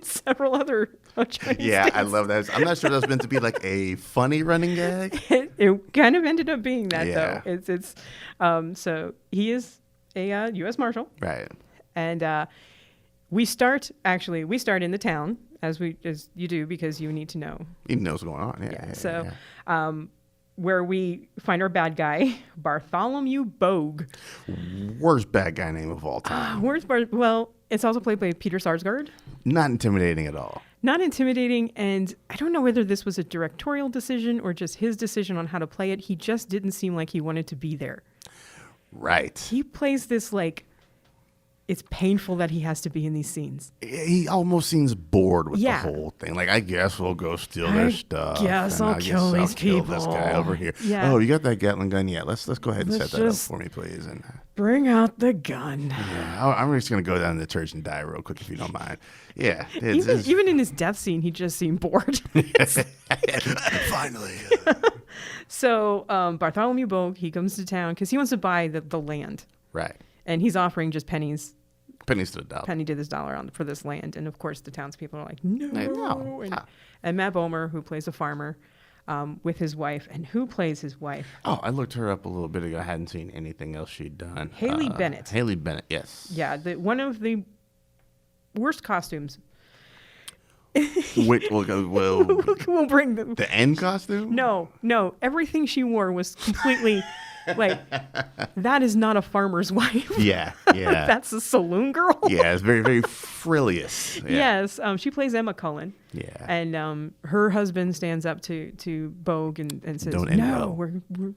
[SPEAKER 2] several other Chinese states.
[SPEAKER 1] I love that. I'm not sure that's meant to be like a funny running gag.
[SPEAKER 2] It kind of ended up being that, though. So he is a U.S. Marshal.
[SPEAKER 1] Right.
[SPEAKER 2] And we start in the town, as you do, because you need to know.
[SPEAKER 1] You know what's going on.
[SPEAKER 2] So where we find our bad guy, Bartholomew Bogue.
[SPEAKER 1] Worst bad guy name of all time.
[SPEAKER 2] Well, it's also played by Peter Sarsgaard.
[SPEAKER 1] Not intimidating at all.
[SPEAKER 2] Not intimidating, and I don't know whether this was a directorial decision or just his decision on how to play it. He just didn't seem like he wanted to be there.
[SPEAKER 1] Right.
[SPEAKER 2] He plays this like... It's painful that he has to be in these scenes.
[SPEAKER 1] He almost seems bored with the whole thing. Like, I guess we'll go steal their stuff.
[SPEAKER 2] I'll kill these people.
[SPEAKER 1] Kill this guy over here.
[SPEAKER 2] Yeah.
[SPEAKER 1] Oh, you got that Gatling gun? Yeah, let's go ahead and set that up for me, please. And
[SPEAKER 2] bring out the gun.
[SPEAKER 1] Yeah, I'm just gonna go down to the church and die real quick if you don't mind. Yeah.
[SPEAKER 2] Even in his death scene, he just seemed bored.
[SPEAKER 1] Finally.
[SPEAKER 2] So Bartholomew Bogue, he comes to town because he wants to buy the land.
[SPEAKER 1] Right.
[SPEAKER 2] And he's offering just pennies.
[SPEAKER 1] Pennies to the dollar.
[SPEAKER 2] Penny to this dollar for this land. And of course, the townspeople are like, no. And Matt Bomer, who plays a farmer with his wife. And who plays his wife?
[SPEAKER 1] Oh, I looked her up a little bit ago. I hadn't seen anything else she'd done.
[SPEAKER 2] Haley Bennett.
[SPEAKER 1] Haley Bennett, yes.
[SPEAKER 2] Yeah, one of the worst costumes.
[SPEAKER 1] We'll
[SPEAKER 2] bring
[SPEAKER 1] the end costume?
[SPEAKER 2] No. Everything she wore was completely... like, that is not a farmer's wife.
[SPEAKER 1] Yeah.
[SPEAKER 2] That's a saloon girl.
[SPEAKER 1] Yeah, it's very, very frillious. Yeah.
[SPEAKER 2] Yes, she plays Emma Cullen.
[SPEAKER 1] Yeah.
[SPEAKER 2] And her husband stands up to Bogue and says,
[SPEAKER 1] Don't end well.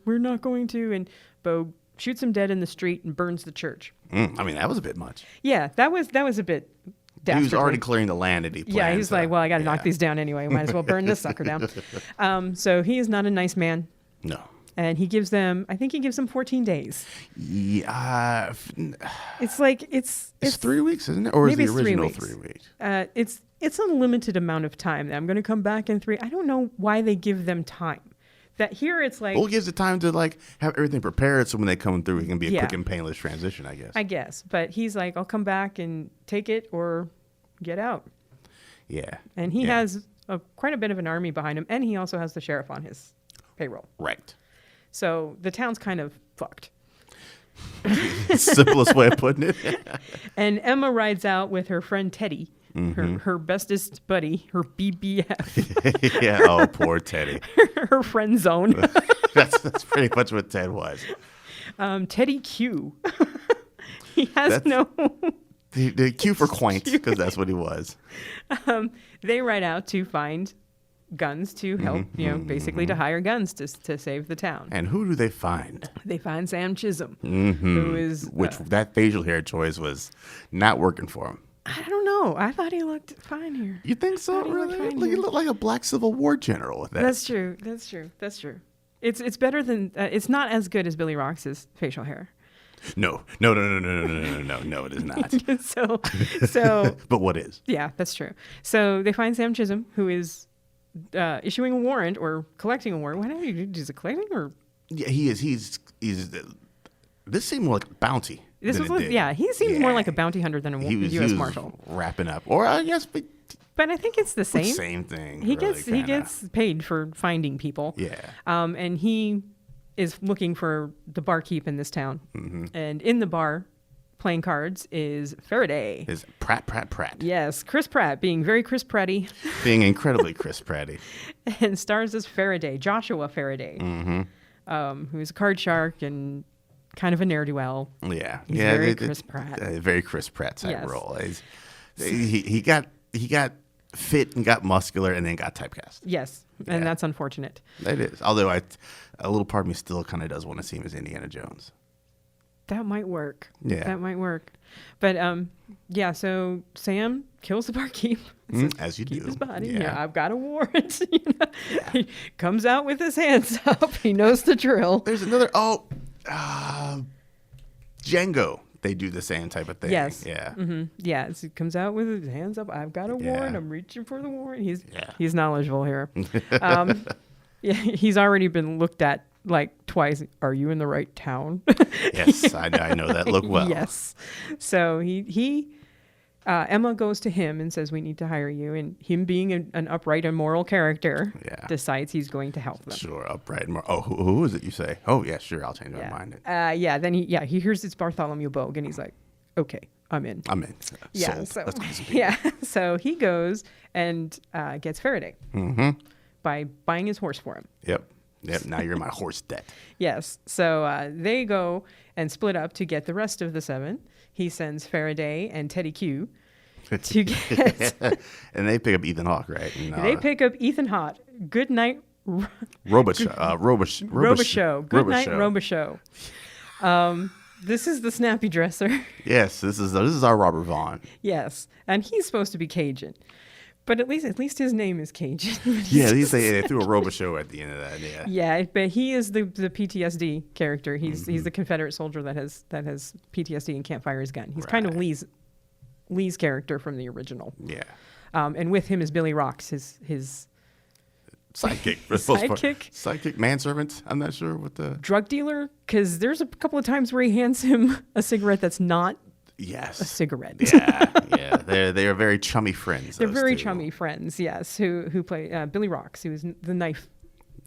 [SPEAKER 2] we're not going to. And Bogue shoots him dead in the street and burns the church.
[SPEAKER 1] I mean, that was a bit much.
[SPEAKER 2] Yeah, that was a bit dastardly.
[SPEAKER 1] He was already clearing the land that he planned.
[SPEAKER 2] Yeah, he's like, well, I got to knock these down anyway. Might as well burn this sucker down. So he is not a nice man.
[SPEAKER 1] No.
[SPEAKER 2] And he gives them 14 days.
[SPEAKER 1] Yeah.
[SPEAKER 2] It's like, it's
[SPEAKER 1] 3 weeks, isn't it? Or is the original
[SPEAKER 2] 3
[SPEAKER 1] weeks?
[SPEAKER 2] It's a limited amount of time. I'm going to come back in 3. I don't know why they give them time. That here it's like...
[SPEAKER 1] Well, it gives it time to like have everything prepared so when they come through, it can be a quick and painless transition, I guess.
[SPEAKER 2] But he's like, I'll come back and take it or get out.
[SPEAKER 1] Yeah.
[SPEAKER 2] And he has quite a bit of an army behind him. And he also has the sheriff on his payroll.
[SPEAKER 1] Right.
[SPEAKER 2] So the town's kind of fucked.
[SPEAKER 1] Simplest way of putting it.
[SPEAKER 2] And Emma rides out with her friend Teddy, her bestest buddy, her BBF.
[SPEAKER 1] Yeah, oh, poor Teddy.
[SPEAKER 2] Her friend zone.
[SPEAKER 1] That's pretty much what Ted was.
[SPEAKER 2] Teddy Q. He has
[SPEAKER 1] the Q for quaint, because that's what he was.
[SPEAKER 2] They ride out to find guns to help, basically to hire guns to save the town.
[SPEAKER 1] And who do they find?
[SPEAKER 2] They find Sam Chisholm, who is...
[SPEAKER 1] Which that facial hair choice was not working for him.
[SPEAKER 2] I don't know. know. I thought he looked fine here.
[SPEAKER 1] You think so? Really? He looked like a black Civil War general with that.
[SPEAKER 2] That's true. It's better than. It's not as good as Billy Rox's facial hair.
[SPEAKER 1] No, it is not.
[SPEAKER 2] so.
[SPEAKER 1] But what is?
[SPEAKER 2] Yeah, that's true. So they find Sam Chisholm, who is issuing a warrant or collecting a warrant. What do you do? Is it collecting or?
[SPEAKER 1] Yeah, he is. He's. This seemed more like a bounty.
[SPEAKER 2] He seems more like a bounty hunter than a U.S. Marshal.
[SPEAKER 1] Wrapping up, or I guess.
[SPEAKER 2] But I think it's the same.
[SPEAKER 1] Same thing.
[SPEAKER 2] He gets paid for finding people.
[SPEAKER 1] Yeah.
[SPEAKER 2] And he is looking for the barkeep in this town. Mm-hmm. And in the bar, playing cards, is Faraday.
[SPEAKER 1] Is Pratt.
[SPEAKER 2] Yes, Chris Pratt, being very Chris Pratty.
[SPEAKER 1] Being incredibly Chris Pratty.
[SPEAKER 2] And stars as Faraday, Joshua Faraday, who is a card shark and kind of a ne'er-do-well.
[SPEAKER 1] Yeah.
[SPEAKER 2] He's very Chris Pratt.
[SPEAKER 1] Very Chris Pratt type role. He got fit and got muscular and then got typecast.
[SPEAKER 2] Yes, and that's unfortunate.
[SPEAKER 1] It is. Although a little part of me still kind of does want to see him as Indiana Jones.
[SPEAKER 2] That might work.
[SPEAKER 1] Yeah.
[SPEAKER 2] That might work. But so Sam kills the barkeep.
[SPEAKER 1] As you do.
[SPEAKER 2] Keep his body.
[SPEAKER 1] Yeah.
[SPEAKER 2] I've got a warrant. He comes out with his hands up. He knows the drill.
[SPEAKER 1] There's another Django. They do the same type of thing.
[SPEAKER 2] Yes.
[SPEAKER 1] Yeah.
[SPEAKER 2] Mm-hmm. Yeah. So he comes out with his hands up. I've got a warrant. I'm reaching for the warrant. He's knowledgeable here. He's already been looked at like twice. Are you in the right town?
[SPEAKER 1] Yes, I know that look well.
[SPEAKER 2] Yes. So Emma goes to him and says, we need to hire you. And him being an upright and moral character decides he's going to help them.
[SPEAKER 1] Sure, upright and moral. Oh, who is it you say? Oh, yeah, sure, I'll change my mind.
[SPEAKER 2] Then he hears it's Bartholomew Bogue and he's like, okay, I'm in.
[SPEAKER 1] Yeah,
[SPEAKER 2] so he goes and gets Faraday by buying his horse for him.
[SPEAKER 1] Yep, now you're my horse debt.
[SPEAKER 2] Yes, so they go and split up to get the rest of the 7. He sends Faraday and Teddy Q to get...
[SPEAKER 1] And they pick up Ethan Hawke, right?
[SPEAKER 2] They pick up Ethan Hawke. Good night...
[SPEAKER 1] Robichaux.
[SPEAKER 2] Good night, Robichaux. This is the snappy dresser.
[SPEAKER 1] Yes, this is our Robert Vaughn.
[SPEAKER 2] Yes, and he's supposed to be Cajun. But at least his name is Cajun.
[SPEAKER 1] They threw a Robichaux at the end of that. Yeah.
[SPEAKER 2] Yeah, but he is the PTSD character. He's the Confederate soldier that has PTSD and can't fire his gun. He's kind of Lee's character from the original.
[SPEAKER 1] Yeah.
[SPEAKER 2] And with him is Billy Rox, his
[SPEAKER 1] sidekick. Sidekick, manservant. I'm not sure what the
[SPEAKER 2] drug dealer, because there's a couple of times where he hands him a cigarette that's not.
[SPEAKER 1] Yes.
[SPEAKER 2] A cigarette.
[SPEAKER 1] Yeah. They are very chummy friends.
[SPEAKER 2] They're very chummy friends, yes, who play Billy Rox, who is the knife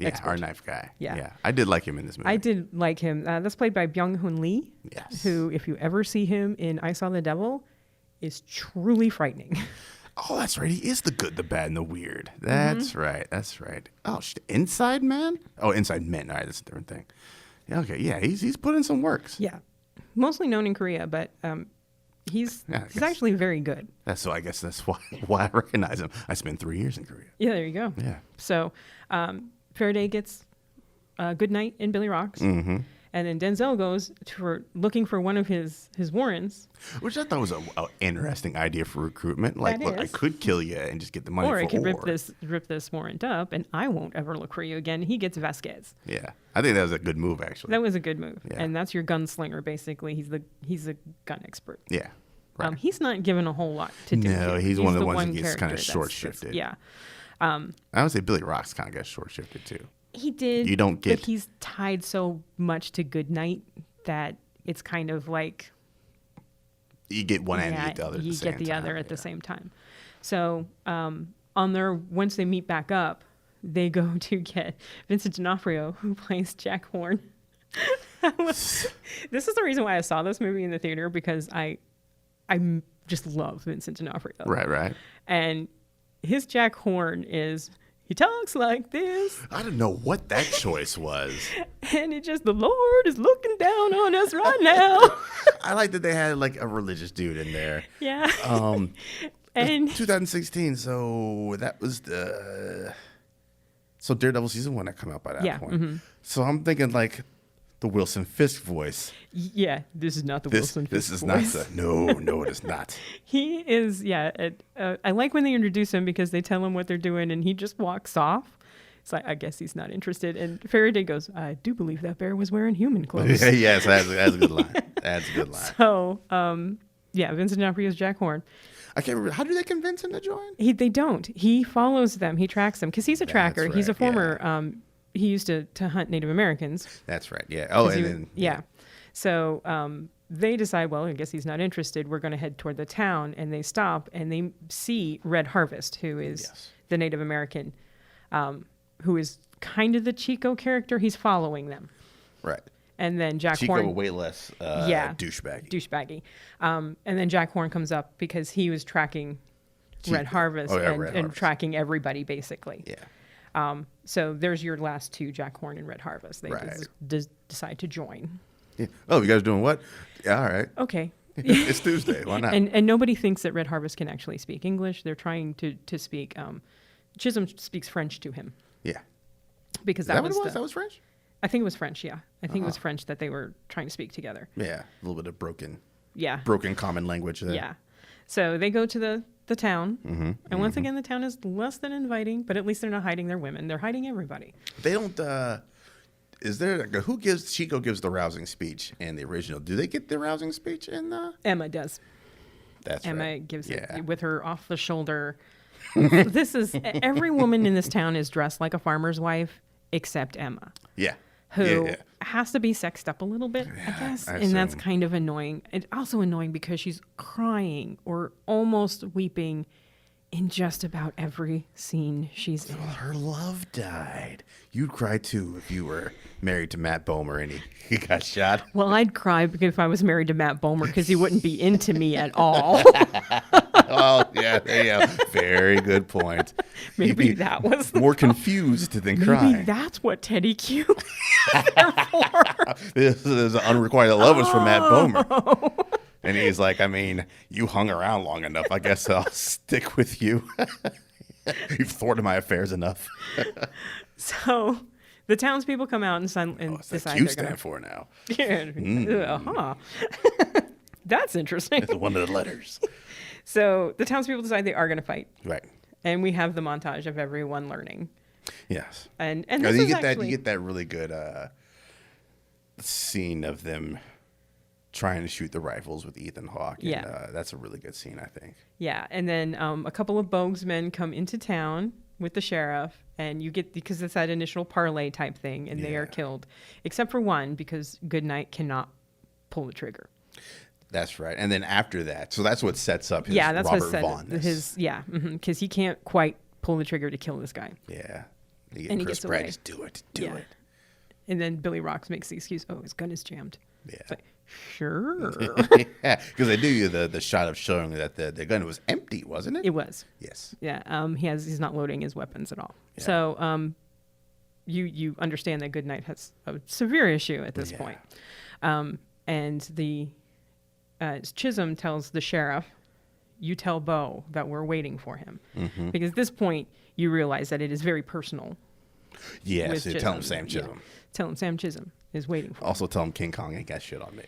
[SPEAKER 2] expert.
[SPEAKER 1] Our knife guy.
[SPEAKER 2] Yeah.
[SPEAKER 1] I did like him in this movie.
[SPEAKER 2] I did like him. That's played by Byung-Hun Lee,
[SPEAKER 1] yes,
[SPEAKER 2] who, if you ever see him in I Saw the Devil, is truly frightening.
[SPEAKER 1] Oh, that's right. He is the good, the bad, and the weird. That's right. Oh, Inside Man? Oh, Inside Men. All right, that's a different thing. Yeah, okay, yeah, he's put in some works.
[SPEAKER 2] Yeah. Mostly known in Korea, but he's actually very good.
[SPEAKER 1] I guess that's why I recognize him. I spent 3 years in Korea.
[SPEAKER 2] Yeah, there you go.
[SPEAKER 1] Yeah.
[SPEAKER 2] So Faraday gets Good Night in Billy Rox. Mm-hmm. And then Denzel goes looking for one of his warrants.
[SPEAKER 1] Which I thought was an interesting idea for recruitment. Like, look, I could kill you and just get the money
[SPEAKER 2] or
[SPEAKER 1] for
[SPEAKER 2] I could rip this warrant up and I won't ever look for you again. He gets Vasquez.
[SPEAKER 1] Yeah. I think that was a good move, actually.
[SPEAKER 2] That was a good move.
[SPEAKER 1] Yeah.
[SPEAKER 2] And that's your gunslinger, basically. He's a gun expert.
[SPEAKER 1] Yeah. Right.
[SPEAKER 2] He's not given a whole lot to do.
[SPEAKER 1] No, he's one of the ones that gets kind of short-shifted.
[SPEAKER 2] Yeah.
[SPEAKER 1] I would say Billy Rox kind of got short-shifted, too.
[SPEAKER 2] He did.
[SPEAKER 1] You don't get...
[SPEAKER 2] But he's tied so much to Goodnight that it's kind of like...
[SPEAKER 1] You get one and you get the other
[SPEAKER 2] you get the other at the same time. So once they meet back up, they go to get Vincent D'Onofrio, who plays Jack Horn. This is the reason why I saw this movie in the theater, because I just love Vincent D'Onofrio.
[SPEAKER 1] Right.
[SPEAKER 2] And his Jack Horn is... He talks like this.
[SPEAKER 1] I don't know what that choice was.
[SPEAKER 2] And the Lord is looking down on us right now.
[SPEAKER 1] I like that they had like a religious dude in there.
[SPEAKER 2] Yeah.
[SPEAKER 1] And 2016, so that was so Daredevil season 1 had come out by that point. Mm-hmm. So I'm thinking like The Wilson Fisk voice.
[SPEAKER 2] Yeah, this is not the Wilson Fisk
[SPEAKER 1] This is
[SPEAKER 2] voice.
[SPEAKER 1] not the... No, it is not.
[SPEAKER 2] He is, I like when they introduce him because they tell him what they're doing and he just walks off. It's like, I guess he's not interested. And Faraday goes, I do believe that bear was wearing human clothes.
[SPEAKER 1] Yes, that's a good line. That's a good line.
[SPEAKER 2] So, Vincent D'Onofrio's Jack Horn.
[SPEAKER 1] I can't remember. How do they convince him to join?
[SPEAKER 2] They don't. He follows them. He tracks them because he's a tracker.
[SPEAKER 1] Right,
[SPEAKER 2] he's a former, he used to hunt Native Americans.
[SPEAKER 1] That's right. Yeah. Oh, and then...
[SPEAKER 2] So they decide, well, I guess he's not interested. We're going to head toward the town. And they stop and they see Red Harvest, who is the Native American, who is kind of the Chico character. He's following them.
[SPEAKER 1] Right.
[SPEAKER 2] And then Jack
[SPEAKER 1] Chico
[SPEAKER 2] Horn...
[SPEAKER 1] way less douchebaggy.
[SPEAKER 2] And then Jack Horn comes up because he was tracking Red Harvest and tracking everybody, basically.
[SPEAKER 1] Yeah.
[SPEAKER 2] So there's your last two, Jack Horn and Red Harvest. They decide to join.
[SPEAKER 1] Yeah. Oh, you guys doing what? Yeah, all right.
[SPEAKER 2] Okay.
[SPEAKER 1] It's Tuesday. Why not?
[SPEAKER 2] And nobody thinks that Red Harvest can actually speak English. They're trying to speak... Chisholm speaks French to him.
[SPEAKER 1] Yeah.
[SPEAKER 2] Because
[SPEAKER 1] that was French?
[SPEAKER 2] I think it was French, yeah. I think it was French that they were trying to speak together.
[SPEAKER 1] Yeah, a little bit of broken common language there.
[SPEAKER 2] Yeah. So they go to the town,
[SPEAKER 1] Mm-hmm.
[SPEAKER 2] once again, the town is less than inviting, but at least they're not hiding their women. They're hiding everybody.
[SPEAKER 1] They don't, is there, Chico gives the rousing speech in the original. Do they get the rousing speech in the?
[SPEAKER 2] Emma does.
[SPEAKER 1] Emma
[SPEAKER 2] gives it with her off the shoulder. Every woman in this town is dressed like a farmer's wife, except Emma.
[SPEAKER 1] Yeah.
[SPEAKER 2] Who has to be sexed up a little bit, I guess. And that's kind of annoying. It's also annoying because she's crying or almost weeping in just about every scene she's in.
[SPEAKER 1] Well, her love died. You'd cry too if you were married to Matt Bomer and he got shot.
[SPEAKER 2] Well, I'd cry if I was married to Matt Bomer because he wouldn't be into me at all.
[SPEAKER 1] Oh, yeah, there you go. Very good point.
[SPEAKER 2] Maybe that was
[SPEAKER 1] more confused than crying.
[SPEAKER 2] Maybe that's what Teddy Q is there for.
[SPEAKER 1] This is unrequited love was from Matt Bomer. And he's like, I mean, you hung around long enough. I guess I'll stick with you. You've thwarted my affairs enough.
[SPEAKER 2] So the townspeople come out and decide
[SPEAKER 1] they're going to... for now.
[SPEAKER 2] Yeah. That's interesting.
[SPEAKER 1] It's one of the letters.
[SPEAKER 2] So the townspeople decide they are going to fight.
[SPEAKER 1] Right.
[SPEAKER 2] And we have the montage of everyone learning.
[SPEAKER 1] Yes.
[SPEAKER 2] And this
[SPEAKER 1] you get that really good scene of them trying to shoot the rifles with Ethan Hawke. And, that's a really good scene, I think. Yeah.
[SPEAKER 2] And then a couple of Bogues men come into town with the sheriff, and you get, because it's that initial parlay type thing, and they are killed, except for one, because Goodnight cannot pull the trigger.
[SPEAKER 1] That's right. And then after that, so that's what sets up his Robert Vaughn-ness.
[SPEAKER 2] Because he can't quite pull the trigger to kill this guy.
[SPEAKER 1] Yeah.
[SPEAKER 2] And he gets away.
[SPEAKER 1] Just do it. Do it.
[SPEAKER 2] And then Billy Rocks makes the excuse, his gun is jammed.
[SPEAKER 1] Yeah.
[SPEAKER 2] It's like, sure.
[SPEAKER 1] Yeah, because they do you the shot of showing that the gun was empty, wasn't it?
[SPEAKER 2] It was.
[SPEAKER 1] Yes.
[SPEAKER 2] Yeah. He's not loading his weapons at all. Yeah. So you understand that Goodnight has a severe issue at this point. And the Chisholm tells the sheriff, you tell Bo that we're waiting for him. Mm-hmm. Because at this point, you realize that it is very personal.
[SPEAKER 1] Yes, tell him Sam Chisholm.
[SPEAKER 2] Yeah. Tell him Sam Chisholm is waiting for him.
[SPEAKER 1] Also tell him King Kong ain't got shit on me.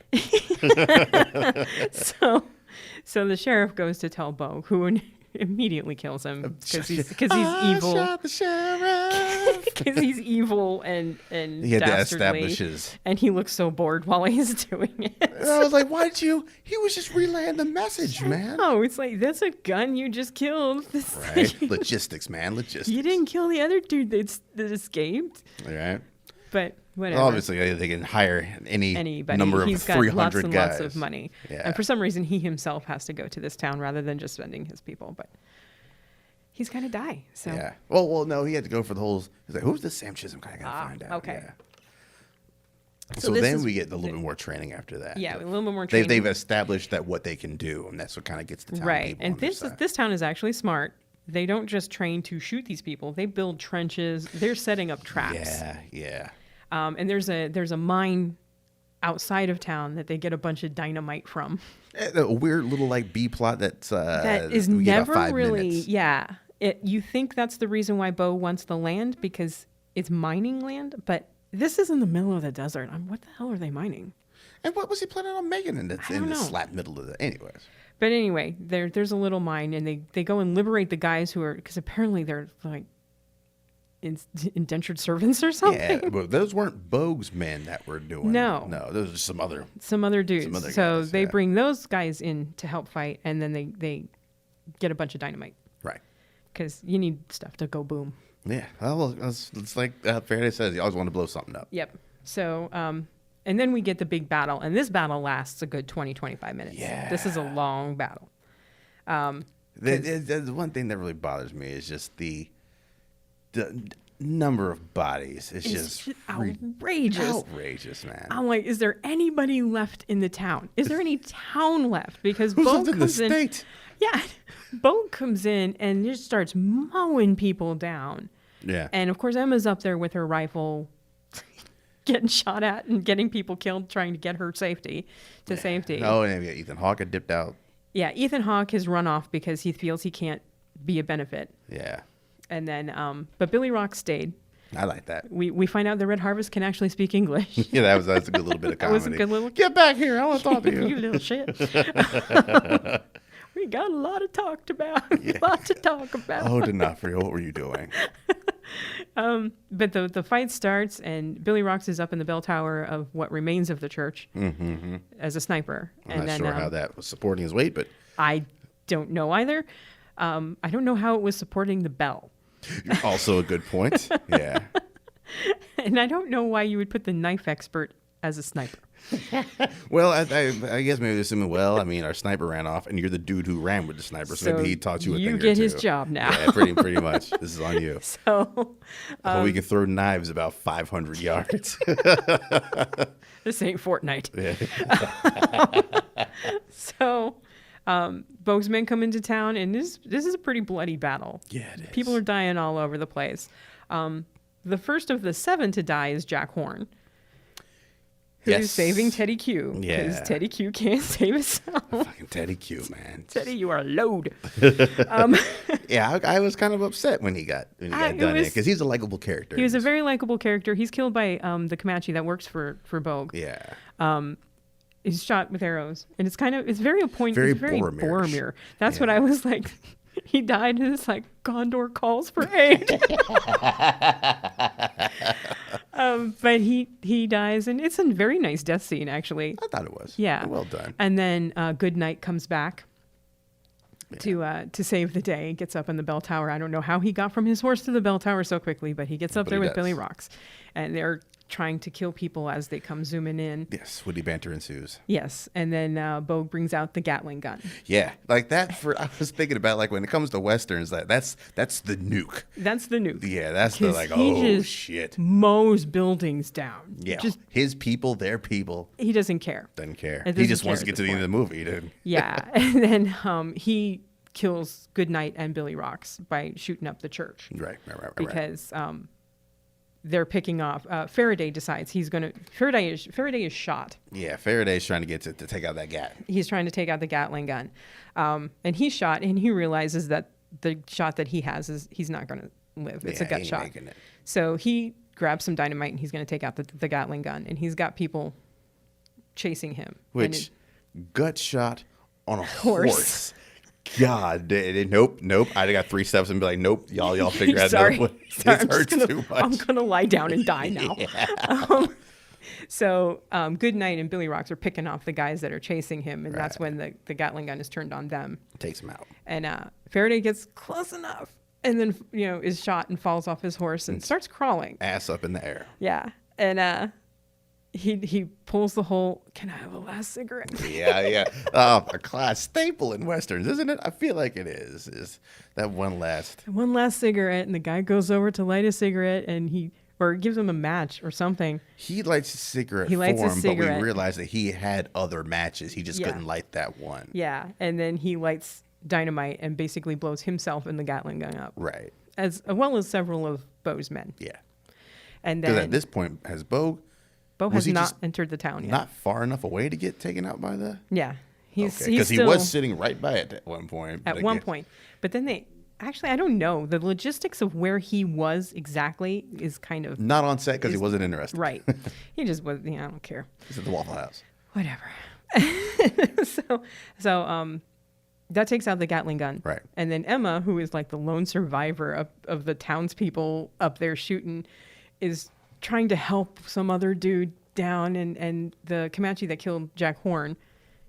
[SPEAKER 2] So the sheriff goes to tell Bo, who immediately kills him because he's evil.
[SPEAKER 1] Shot the sheriff.
[SPEAKER 2] Because he's evil and
[SPEAKER 1] he had
[SPEAKER 2] dastardly,
[SPEAKER 1] to establish
[SPEAKER 2] and he looks so bored while he's doing it.
[SPEAKER 1] And I was like, why did you? He was just relaying the message, man.
[SPEAKER 2] Oh, it's like, that's a gun you just killed.
[SPEAKER 1] Right, logistics, man, logistics.
[SPEAKER 2] You didn't kill the other dude that escaped.
[SPEAKER 1] Right.
[SPEAKER 2] But whatever.
[SPEAKER 1] Well, obviously, they can hire anybody. Number of
[SPEAKER 2] He's
[SPEAKER 1] 300
[SPEAKER 2] got lots and
[SPEAKER 1] guys.
[SPEAKER 2] lots of money.
[SPEAKER 1] Yeah.
[SPEAKER 2] And for some reason, he himself has to go to this town rather than just sending his people. But he's going to die. So.
[SPEAKER 1] Yeah. Well, no, he had to go for the whole. He's like, who's this Sam Chisholm guy? I got to find out.
[SPEAKER 2] Okay.
[SPEAKER 1] Yeah. So then we get a little bit more training after that.
[SPEAKER 2] Yeah, a little bit more training.
[SPEAKER 1] They've established that what they can do, and that's what kind of gets the town
[SPEAKER 2] right.
[SPEAKER 1] people.
[SPEAKER 2] And this town is actually smart. They don't just train to shoot these people. They build trenches. They're setting up traps.
[SPEAKER 1] Yeah.
[SPEAKER 2] And there's a mine outside of town that they get a bunch of dynamite from.
[SPEAKER 1] A weird little B plot that
[SPEAKER 2] is never really
[SPEAKER 1] minutes.
[SPEAKER 2] You think that's the reason why Bo wants the land, because it's mining land, but This is in the middle of the desert. What the hell are they mining?
[SPEAKER 1] And what was he planning on making in the slap middle of the... Anyways.
[SPEAKER 2] But anyway, there's a little mine, and they go and liberate the guys who are... Because apparently they're like indentured servants or something.
[SPEAKER 1] Yeah, but those weren't Bogue's men that were doing... No, those are some other dudes. Some other
[SPEAKER 2] guys, they bring those guys in to help fight, and then they get a bunch of dynamite.
[SPEAKER 1] Right.
[SPEAKER 2] Because you need stuff to go boom.
[SPEAKER 1] Yeah, well, it's like Faraday says, you always want to blow something up.
[SPEAKER 2] Yep. So, and then we get the big battle, and this battle lasts a good 20, 25 minutes.
[SPEAKER 1] Yeah.
[SPEAKER 2] This is a long battle.
[SPEAKER 1] The one thing that really bothers me is just the number of bodies. It's just
[SPEAKER 2] outrageous.
[SPEAKER 1] Outrageous, man.
[SPEAKER 2] I'm like, is there anybody left in the town? Is there any town left? Because
[SPEAKER 1] Who's
[SPEAKER 2] Bogue
[SPEAKER 1] left in the state?
[SPEAKER 2] Yeah. Bogue comes in and just starts mowing people down.
[SPEAKER 1] Yeah.
[SPEAKER 2] And of course, Emma's up there with her rifle getting shot at and getting people killed, trying to get her safety.
[SPEAKER 1] Oh, and Ethan Hawke had dipped out.
[SPEAKER 2] Yeah, Ethan Hawke has run off because he feels he can't be a benefit.
[SPEAKER 1] Yeah.
[SPEAKER 2] And then, but Billy Rock stayed.
[SPEAKER 1] I like that.
[SPEAKER 2] We find out the Red Harvest can actually speak English.
[SPEAKER 1] Yeah, that's a good little bit of comedy.
[SPEAKER 2] That was a good little...
[SPEAKER 1] Get back here, I want to talk to you.
[SPEAKER 2] You little shit. We got a lot to talk about. Yeah. A lot to talk about.
[SPEAKER 1] Oh, D'Onofrio, what were you doing?
[SPEAKER 2] But the fight starts, and Billy Rox is up in the bell tower of what remains of the church as a sniper.
[SPEAKER 1] I'm not sure how that was supporting his weight, but...
[SPEAKER 2] I don't know either. I don't know how it was supporting the bell.
[SPEAKER 1] Also a good point. Yeah.
[SPEAKER 2] And I don't know why you would put the knife expert as a sniper.
[SPEAKER 1] Well, I guess maybe they're assuming, well, I mean, our sniper ran off, and you're the dude who ran with the sniper, so maybe he taught you a thing or two.
[SPEAKER 2] You get his job now.
[SPEAKER 1] Yeah, pretty much. This is on you.
[SPEAKER 2] So
[SPEAKER 1] we can throw knives about 500 yards.
[SPEAKER 2] This ain't Fortnite.
[SPEAKER 1] Yeah.
[SPEAKER 2] So Bogue's men come into town, and this is a pretty bloody battle.
[SPEAKER 1] Yeah, it is.
[SPEAKER 2] People are dying all over the place. The first of the 7 to die is Jack Horn, who's saving Teddy Q. Because Teddy Q can't save himself.
[SPEAKER 1] Fucking Teddy Q, man.
[SPEAKER 2] Teddy, you are a load.
[SPEAKER 1] Yeah, I was kind of upset when he got done in, because he's a likable character.
[SPEAKER 2] He was a very likable character. He's killed by the Comanche that works for Bogue.
[SPEAKER 1] Yeah.
[SPEAKER 2] He's shot with arrows, and it's very appointed.
[SPEAKER 1] Very
[SPEAKER 2] Boromir. That's what I was like. He died, and it's like Gondor calls for aid. But he dies, and it's a very nice death scene, actually.
[SPEAKER 1] I thought it was.
[SPEAKER 2] Yeah,
[SPEAKER 1] well done.
[SPEAKER 2] And then Goodnight comes back to save the day. Gets up in the bell tower. I don't know how he got from his horse to the bell tower so quickly, but he gets up there with Billy Rox, and they're trying to kill people as they come zooming in.
[SPEAKER 1] Yes, witty banter ensues.
[SPEAKER 2] Yes, and then Bogue brings out the Gatling gun.
[SPEAKER 1] Yeah, like that. I was thinking about, like, when it comes to westerns, that's the nuke.
[SPEAKER 2] That's the nuke.
[SPEAKER 1] Yeah, that's the like, oh shit,
[SPEAKER 2] mows buildings down.
[SPEAKER 1] Yeah, just his people, their people.
[SPEAKER 2] He doesn't care.
[SPEAKER 1] Doesn't care. He just wants to get to the end of the movie, dude.
[SPEAKER 2] Yeah, and then he kills Goodnight and Billy Rox by shooting up the church.
[SPEAKER 1] Right.
[SPEAKER 2] Because they're picking off. Faraday decides he's going to... Faraday is shot.
[SPEAKER 1] Yeah, Faraday's trying to get to take out that Gat.
[SPEAKER 2] He's trying to take out the Gatling gun. And he's shot, and he realizes that the shot that he has is he's not going to live. It's a gut shot. So he grabs some dynamite, and he's going to take out the Gatling gun. And he's got people chasing him.
[SPEAKER 1] Which, gut shot on a horse. God, nope. I'd have got 3 steps and be like, nope, y'all figure out another way. This hurts too much.
[SPEAKER 2] I'm gonna lie down and die now. So Goodnight and Billy Rox are picking off the guys that are chasing him, and that's when the Gatling gun is turned on them.
[SPEAKER 1] Takes him out.
[SPEAKER 2] And Faraday gets close enough, and then is shot and falls off his horse and starts crawling,
[SPEAKER 1] ass up in the air.
[SPEAKER 2] Yeah, and he pulls the whole, can I have a last cigarette?
[SPEAKER 1] Yeah. A class staple in westerns, isn't it? I feel like it is that one last
[SPEAKER 2] cigarette, and the guy goes over to light a cigarette, and or gives him a match or something.
[SPEAKER 1] He lights a cigarette for him, but we realized that he had other matches. He just couldn't light that one.
[SPEAKER 2] Yeah, and then he lights dynamite and basically blows himself and the Gatling gun up.
[SPEAKER 1] Right.
[SPEAKER 2] As well as several of Bo's men.
[SPEAKER 1] Yeah.
[SPEAKER 2] And then...
[SPEAKER 1] Because at this point, has Bo
[SPEAKER 2] has not entered the town yet.
[SPEAKER 1] Not far enough away to get taken out by the...
[SPEAKER 2] Yeah.
[SPEAKER 1] Because he was sitting right by it at one point.
[SPEAKER 2] At one point. But then Actually, I don't know. The logistics of where he was exactly is kind of
[SPEAKER 1] not on set because he wasn't interested.
[SPEAKER 2] Right. He just was. I don't care.
[SPEAKER 1] He's at the Waffle House.
[SPEAKER 2] Whatever. so that takes out the Gatling gun.
[SPEAKER 1] Right.
[SPEAKER 2] And then Emma, who is like the lone survivor of the townspeople up there shooting, is trying to help some other dude down, and the Comanche that killed Jack Horn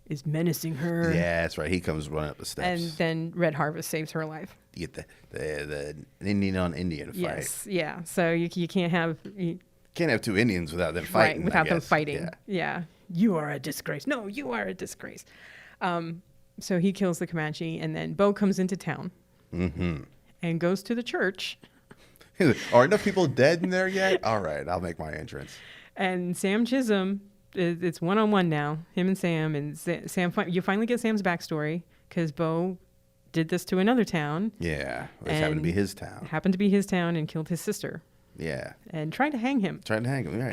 [SPEAKER 2] is menacing her.
[SPEAKER 1] Yeah, that's right. He comes running up the steps.
[SPEAKER 2] And then Red Harvest saves her life.
[SPEAKER 1] You get the Indian on Indian fight.
[SPEAKER 2] Yes, yeah. So you can't have...
[SPEAKER 1] Can't have two Indians without them fighting.
[SPEAKER 2] Right, without them fighting. Yeah. You are a disgrace. No, you are a disgrace. So he kills the Comanche, and then Bo comes into town and goes to the church.
[SPEAKER 1] Are enough people dead in there yet? All right, I'll make my entrance.
[SPEAKER 2] And Sam Chisholm, it's one-on-one now, him and Sam. And Sam, you finally get Sam's backstory because Bo did this to another town.
[SPEAKER 1] Yeah, which happened to be his town.
[SPEAKER 2] Happened to be his town and killed his sister.
[SPEAKER 1] Yeah.
[SPEAKER 2] And tried to hang him.
[SPEAKER 1] Right,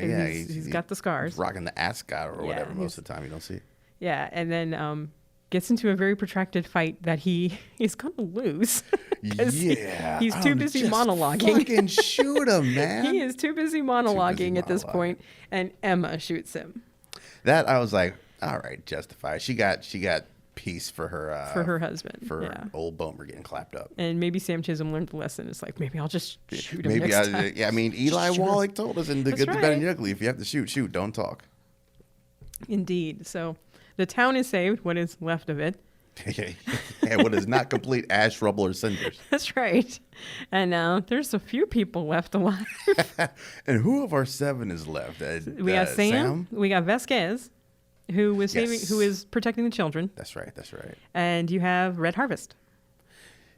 [SPEAKER 1] yeah.
[SPEAKER 2] He's got the scars.
[SPEAKER 1] He's rocking the ascot or whatever most of the time. You don't see.
[SPEAKER 2] Yeah, and then gets into a very protracted fight that he is going to lose.
[SPEAKER 1] Yeah.
[SPEAKER 2] He's too busy monologuing.
[SPEAKER 1] Fucking shoot him, man.
[SPEAKER 2] He is too busy monologuing at this point, and Emma shoots him.
[SPEAKER 1] That I was like, all right, justified. She got peace for her
[SPEAKER 2] husband,
[SPEAKER 1] for old Bomer getting clapped up.
[SPEAKER 2] And maybe Sam Chisholm learned the lesson. It's like, maybe I'll just shoot him next time.
[SPEAKER 1] Yeah, I mean, Eli Wallach told us in The Good, the Bad, and the Ugly, if you have to shoot, don't talk. Indeed.
[SPEAKER 2] So the town is saved, what is left of it.
[SPEAKER 1] And what is not complete ash, rubble, or cinders.
[SPEAKER 2] That's right. And there's a few people left alive.
[SPEAKER 1] And who of our 7 is left?
[SPEAKER 2] We got Sam. We got Vasquez, who is protecting the children.
[SPEAKER 1] That's right.
[SPEAKER 2] And you have Red Harvest.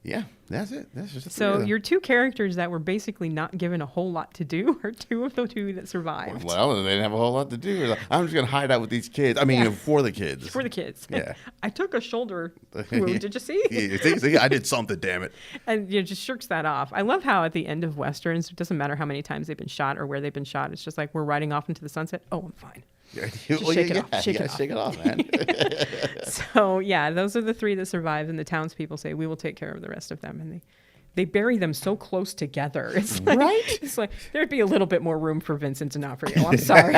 [SPEAKER 1] Yeah, that's it. That's just
[SPEAKER 2] so your 2 characters that were basically not given a whole lot to do are 2 of the 2 that survived.
[SPEAKER 1] Well, they didn't have a whole lot to do. I'm just going to hide out with these kids. I mean, for the kids.
[SPEAKER 2] For the kids.
[SPEAKER 1] Yeah.
[SPEAKER 2] I took a shoulder wound. Did you see?
[SPEAKER 1] Yeah, I did something, damn it.
[SPEAKER 2] And just shirks that off. I love how at the end of Westerns, it doesn't matter how many times they've been shot or where they've been shot. It's just like, we're riding off into the sunset. Oh, I'm fine. Shake it off, man. So yeah, those are the 3 that survived, and the townspeople say we will take care of the rest of them, and they bury them so close together. It's like, right? It's like there'd be a little bit more room for Vincent D'Onofrio. I'm sorry.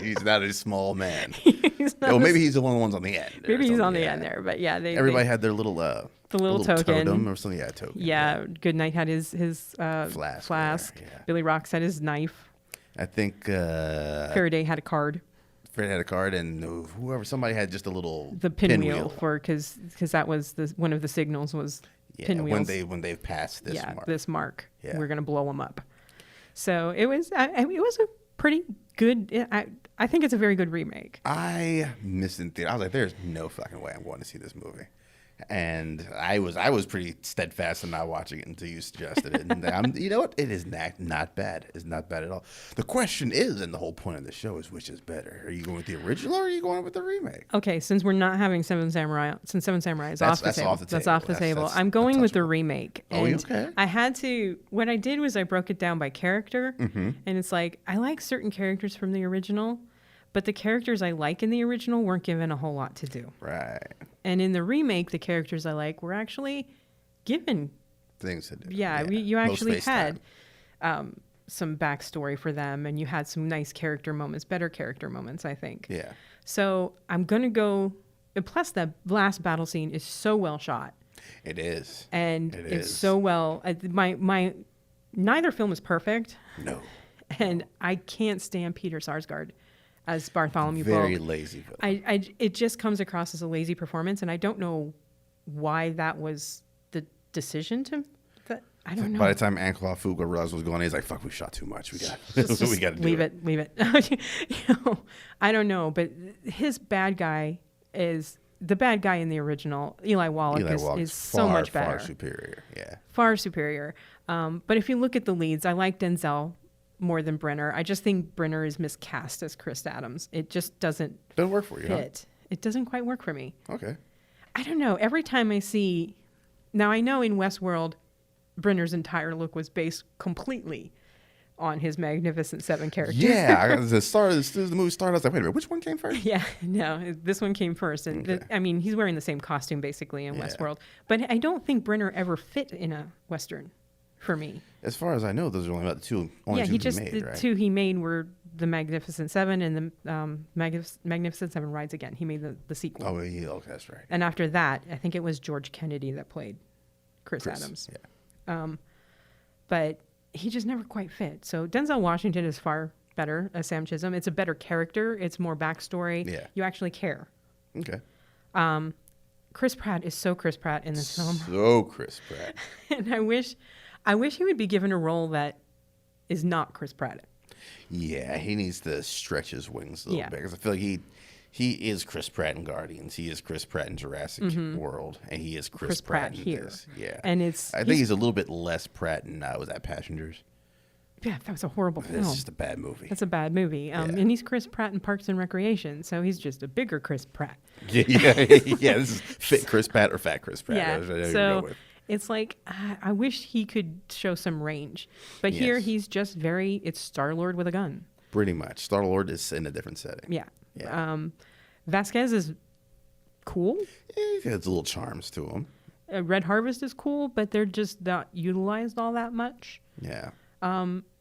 [SPEAKER 1] He's not a small man. Maybe he's one of the ones on the end.
[SPEAKER 2] Maybe he's on the end there, but yeah,
[SPEAKER 1] everybody had their little
[SPEAKER 2] the little token
[SPEAKER 1] totem or something. Yeah, token.
[SPEAKER 2] Yeah, Goodnight had his flask.
[SPEAKER 1] Yeah.
[SPEAKER 2] Billy Rocks had his knife.
[SPEAKER 1] I think
[SPEAKER 2] Faraday had a card.
[SPEAKER 1] And somebody had just a little
[SPEAKER 2] pinwheel because that was one of the signals was pinwheels.
[SPEAKER 1] when they've passed this mark.
[SPEAKER 2] This mark. Yeah. We're gonna blow them up. So it was a pretty good. I think it's a very good remake.
[SPEAKER 1] I missed it in theater. I was like, there's no fucking way I'm going to see this movie. And I was pretty steadfast in not watching it until you suggested it. And you know what? It is not bad. It's not bad at all. The question is, and the whole point of the show is, which is better? Are you going with the original or are you going with the remake?
[SPEAKER 2] Okay, since we're not having Seven Samurai is off the table. That's off the table. I'm going with the remake. And
[SPEAKER 1] okay.
[SPEAKER 2] I had to. What I did was I broke it down by character, and it's like I like certain characters from the original, but the characters I like in the original weren't given a whole lot to do.
[SPEAKER 1] Right.
[SPEAKER 2] And in the remake, the characters I like were actually given
[SPEAKER 1] things to do.
[SPEAKER 2] Yeah, you actually had some backstory for them, and you had some nice character moments, better character moments, I think.
[SPEAKER 1] Yeah.
[SPEAKER 2] So I'm going to go, and plus the last battle scene is so well shot.
[SPEAKER 1] It is.
[SPEAKER 2] And it's so well, neither film is perfect.
[SPEAKER 1] No.
[SPEAKER 2] And I can't stand Peter Sarsgaard as Bartholomew
[SPEAKER 1] Very
[SPEAKER 2] Bulk.
[SPEAKER 1] lazy film.
[SPEAKER 2] It just comes across as a lazy performance, and I don't know why that was the decision to. I don't know.
[SPEAKER 1] By the time Ankla Fuga realized what was going on, he's like, "Fuck, we shot too much. We got to
[SPEAKER 2] leave it." I don't know, but his bad guy is the bad guy in the original. Eli Wallach is so much better,
[SPEAKER 1] far superior. Yeah,
[SPEAKER 2] far superior. But if you look at the leads, I like Denzel more than Brenner. I just think Brenner is miscast as Chris Adams. It just doesn't
[SPEAKER 1] work for you.
[SPEAKER 2] Fit. Huh? It doesn't quite work for me.
[SPEAKER 1] Okay.
[SPEAKER 2] I don't know. Every time I see, now I know in Westworld, Brenner's entire look was based completely on his Magnificent Seven character.
[SPEAKER 1] Yeah, as the movie started, I was like, wait a minute, which one came first?
[SPEAKER 2] Yeah, no, this one came first. And I mean, he's wearing the same costume basically in Westworld. But I don't think Brenner ever fit in a Western for me.
[SPEAKER 1] As far as I know, those are only about the two
[SPEAKER 2] the two he made were the Magnificent Seven and the Magnificent Seven Rides Again. He made the sequel.
[SPEAKER 1] Oh, yeah, okay, that's right.
[SPEAKER 2] And after that, I think it was George Kennedy that played Chris Adams.
[SPEAKER 1] Yeah.
[SPEAKER 2] But he just never quite fit. So Denzel Washington is far better as Sam Chisholm. It's a better character. It's more backstory.
[SPEAKER 1] Yeah.
[SPEAKER 2] You actually care.
[SPEAKER 1] Okay.
[SPEAKER 2] Chris Pratt is so Chris Pratt in this film.
[SPEAKER 1] So Chris Pratt.
[SPEAKER 2] And I wish he would be given a role that is not Chris Pratt.
[SPEAKER 1] Yeah, he needs to stretch his wings a little bit because I feel like he is Chris Pratt in Guardians. He is Chris Pratt in Jurassic World, and he is Chris Pratt in
[SPEAKER 2] here.
[SPEAKER 1] This. Yeah,
[SPEAKER 2] and
[SPEAKER 1] I think he's a little bit less Pratt in was that Passengers?
[SPEAKER 2] Yeah, that was a horrible film.
[SPEAKER 1] It's just a bad movie.
[SPEAKER 2] That's a bad movie. And he's Chris Pratt in Parks and Recreation, so he's just a bigger Chris Pratt.
[SPEAKER 1] Yeah. This is fit Chris Pratt or fat Chris Pratt.
[SPEAKER 2] Yeah. So it's like I wish he could show some range, but here he's just it's Star-Lord with a gun. Pretty
[SPEAKER 1] much, Star-Lord is in a different setting.
[SPEAKER 2] Yeah. Vasquez is cool.
[SPEAKER 1] He has little charms to him.
[SPEAKER 2] Red Harvest is cool, but they're just not utilized all that much.
[SPEAKER 1] Yeah.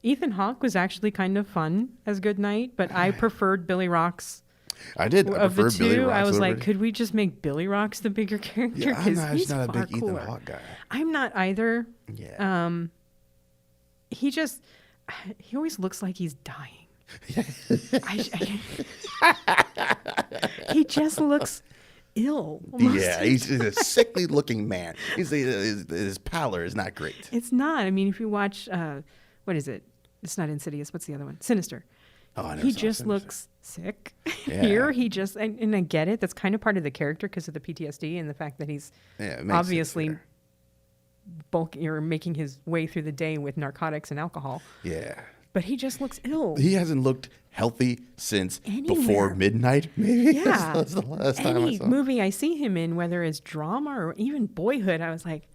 [SPEAKER 2] Ethan Hawke was actually kind of fun as Goodnight, but I preferred Billy Rox.
[SPEAKER 1] I did.
[SPEAKER 2] Of the two, I was like, could we just make Billy Rox the bigger character?
[SPEAKER 1] Yeah, I'm just not a big Ethan Hawke guy.
[SPEAKER 2] I'm not either.
[SPEAKER 1] Yeah.
[SPEAKER 2] He always looks like he's dying. He just looks ill. Almost.
[SPEAKER 1] Yeah, he's a sickly looking man. His pallor is not great.
[SPEAKER 2] It's not. I mean, if you watch, what is it? It's not Insidious. What's the other one? Sinister.
[SPEAKER 1] Oh,
[SPEAKER 2] he just
[SPEAKER 1] Sinister.
[SPEAKER 2] looks sick.
[SPEAKER 1] Yeah.
[SPEAKER 2] Here, he just, and I get it. That's kind of part of the character because of the PTSD and the fact that he's obviously bulking or making his way through the day with narcotics and alcohol.
[SPEAKER 1] Yeah.
[SPEAKER 2] But he just looks ill.
[SPEAKER 1] He hasn't looked healthy since before midnight, maybe.
[SPEAKER 2] Yeah.
[SPEAKER 1] That's the last time I saw him.
[SPEAKER 2] Any movie I see him in, whether it's drama or even Boyhood, I was like,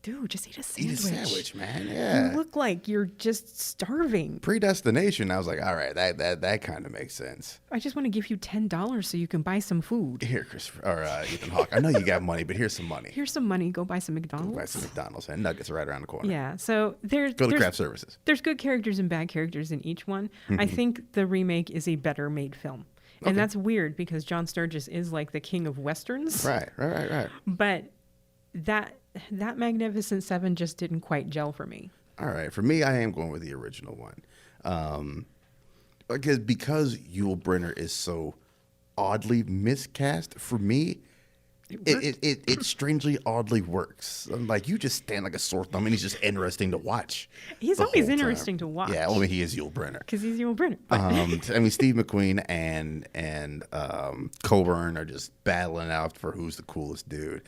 [SPEAKER 2] dude, just eat a sandwich.
[SPEAKER 1] Eat a sandwich, man. Yeah.
[SPEAKER 2] You look like you're just starving.
[SPEAKER 1] Predestination, I was like, all right, that kind of makes sense.
[SPEAKER 2] I just want to give you $10 so you can buy some food.
[SPEAKER 1] Here, Ethan Hawke. I know you got money, but here's some money.
[SPEAKER 2] Here's some money. Go buy some McDonald's.
[SPEAKER 1] Go buy some McDonald's, and Nuggets are right around the corner.
[SPEAKER 2] Yeah. So go
[SPEAKER 1] to craft services.
[SPEAKER 2] There's good characters and bad characters in each one. Mm-hmm. I think the remake is a better made film. Okay. And that's weird because John Sturges is like the king of Westerns.
[SPEAKER 1] Right.
[SPEAKER 2] But that Magnificent Seven just didn't quite gel for me.
[SPEAKER 1] All right. For me, I am going with the original one. Because Yul Brynner is so oddly miscast, for me, it strangely oddly works. Like, you just stand like a sore thumb, and he's just interesting to watch.
[SPEAKER 2] He's always interesting to watch.
[SPEAKER 1] Yeah, he is Yul Brynner.
[SPEAKER 2] Because he's Yul Brynner.
[SPEAKER 1] I mean, Steve McQueen and Coburn are just battling out for who's the coolest dude.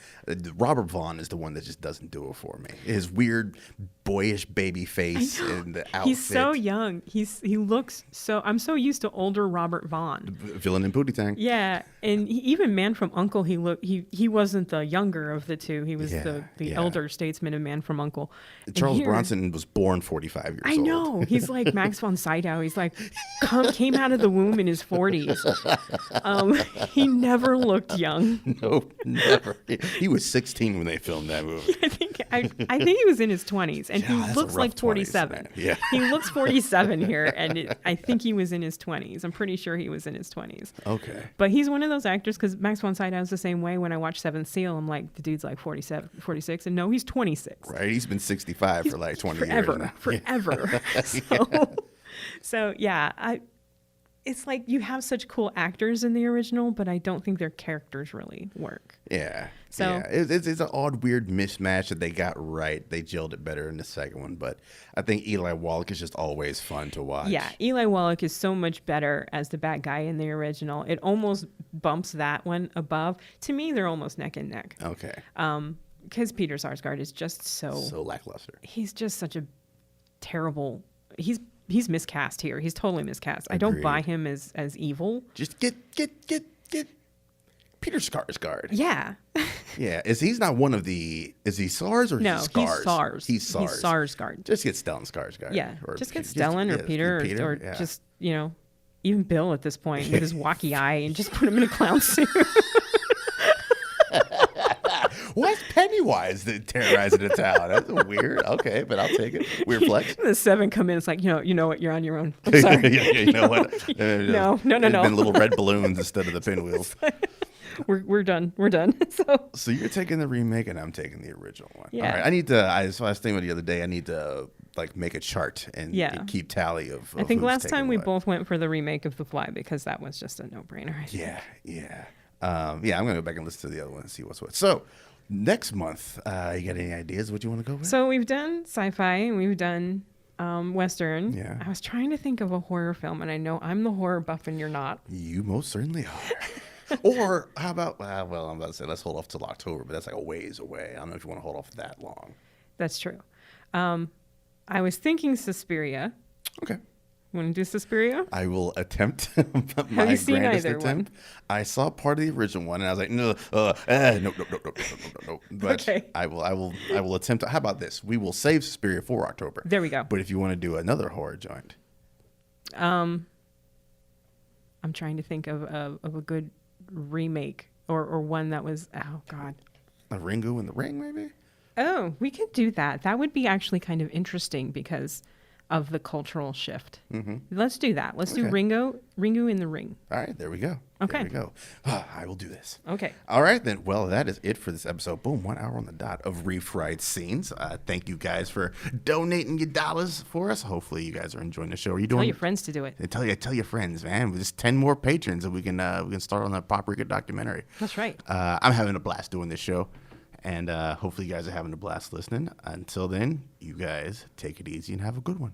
[SPEAKER 1] Robert Vaughn is the one that just doesn't do it for me. His weird, boyish baby face and the outfit.
[SPEAKER 2] He's so young. He looks so... I'm so used to older Robert Vaughn.
[SPEAKER 1] Villain in Pootie Tang.
[SPEAKER 2] Yeah, and even Man from U.N.C.L.E., he wasn't the younger of the two. He was the elder statesman in Man from U.N.C.L.E.
[SPEAKER 1] Charles Bronson was born 45 years old.
[SPEAKER 2] I know. He's like Max von Sydow. He's like came out of the womb in his 40s. He never looked young.
[SPEAKER 1] Nope, never. He was 16 when they filmed that movie.
[SPEAKER 2] I think he was in his 20s, and he looks like 47.
[SPEAKER 1] 20s,
[SPEAKER 2] he looks 47 here, and I think he was in his 20s. I'm pretty sure he was in his 20s.
[SPEAKER 1] Okay.
[SPEAKER 2] But he's one of those actors, because Max von Sydow is the same way. When I watch Seventh Seal, I'm like, the dude's like 47, 46, and no, he's 26.
[SPEAKER 1] Right, he's been 65 for like 20 years now.
[SPEAKER 2] Forever. So yeah, it's like you have such cool actors in the original, but I don't think their characters really work.
[SPEAKER 1] Yeah.
[SPEAKER 2] So
[SPEAKER 1] yeah. It's an odd, weird mismatch that they got right. They gelled it better in the second one, but I think Eli Wallach is just always fun to watch.
[SPEAKER 2] Yeah, Eli Wallach is so much better as the bad guy in the original. It almost bumps that one above. To me, they're almost neck and neck.
[SPEAKER 1] Okay.
[SPEAKER 2] Because Peter Sarsgaard is just so
[SPEAKER 1] lackluster.
[SPEAKER 2] He's just such a terrible. He's miscast here. He's totally miscast.
[SPEAKER 1] Agreed.
[SPEAKER 2] I don't buy him as evil.
[SPEAKER 1] Just get Peter Skarsgård.
[SPEAKER 2] Yeah.
[SPEAKER 1] Yeah. He's not one of the, is he SARS or
[SPEAKER 2] No,
[SPEAKER 1] is he SARS?
[SPEAKER 2] he's SARS.
[SPEAKER 1] He's SARS.
[SPEAKER 2] He's Skarsgård.
[SPEAKER 1] Just get Stellan Skarsgård.
[SPEAKER 2] Yeah. Just get Stellan or Peter or just, even Bill at this point with his wacky eye and just put him in a clown suit.
[SPEAKER 1] Why's Pennywise terrorizing the town? That's weird. Okay, but I'll take it. Weird flex.
[SPEAKER 2] The 7 come in. It's like, you know what? You're on your own. I'm sorry.
[SPEAKER 1] You know what?
[SPEAKER 2] No.
[SPEAKER 1] Been little red balloons instead of the pinwheels.
[SPEAKER 2] We're done. We're done.
[SPEAKER 1] So you're taking the remake and I'm taking the original one.
[SPEAKER 2] Yeah.
[SPEAKER 1] All right. I need to. So I was thinking the other day. I need to make a chart and keep tally of
[SPEAKER 2] I think
[SPEAKER 1] who's
[SPEAKER 2] last time we
[SPEAKER 1] what.
[SPEAKER 2] both went for the remake of The Fly because that was just a no-brainer.
[SPEAKER 1] Yeah. I'm gonna go back and listen to the other one and see what's what. So next month, you got any ideas what you want to go with?
[SPEAKER 2] So we've done sci-fi and we've done Western.
[SPEAKER 1] Yeah.
[SPEAKER 2] I was trying to think of a horror film, and I know I'm the horror buff and you're not.
[SPEAKER 1] You most certainly are. Or how about, I'm about to say let's hold off till October, but that's like a ways away. I don't know if you want to hold off that long.
[SPEAKER 2] That's true. I was thinking Suspiria.
[SPEAKER 1] Okay.
[SPEAKER 2] Want to do Suspiria?
[SPEAKER 1] I will attempt my
[SPEAKER 2] Have you seen
[SPEAKER 1] grandest
[SPEAKER 2] either
[SPEAKER 1] attempt.
[SPEAKER 2] one?
[SPEAKER 1] I saw part of the original one, and I was like, no. But
[SPEAKER 2] Okay.
[SPEAKER 1] I will attempt. How about this? We will save Suspiria for October.
[SPEAKER 2] There we go.
[SPEAKER 1] But if you want to do another horror joint,
[SPEAKER 2] I'm trying to think of a good remake or one that was, oh God.
[SPEAKER 1] a Ringo in the Ring, maybe.
[SPEAKER 2] Oh, we could do that. That would be actually kind of interesting because of the cultural shift. Mm-hmm. Let's do that. Let's do Ringo in the Ring.
[SPEAKER 1] All right, there we go.
[SPEAKER 2] Okay.
[SPEAKER 1] There we go. I will do this.
[SPEAKER 2] Okay.
[SPEAKER 1] All right, then. Well, that is it for this episode. Boom, 1 hour on the dot of Refried Scenes. Thank you guys for donating your dollars for us. Hopefully you guys are enjoying the show. Are you doing?
[SPEAKER 2] Tell your friends to do it.
[SPEAKER 1] Tell your friends, man. With just 10 more patrons and we can start on the Paprika documentary.
[SPEAKER 2] That's right.
[SPEAKER 1] I'm having a blast doing this show. And hopefully you guys are having a blast listening. Until then, you guys take it easy and have a good one.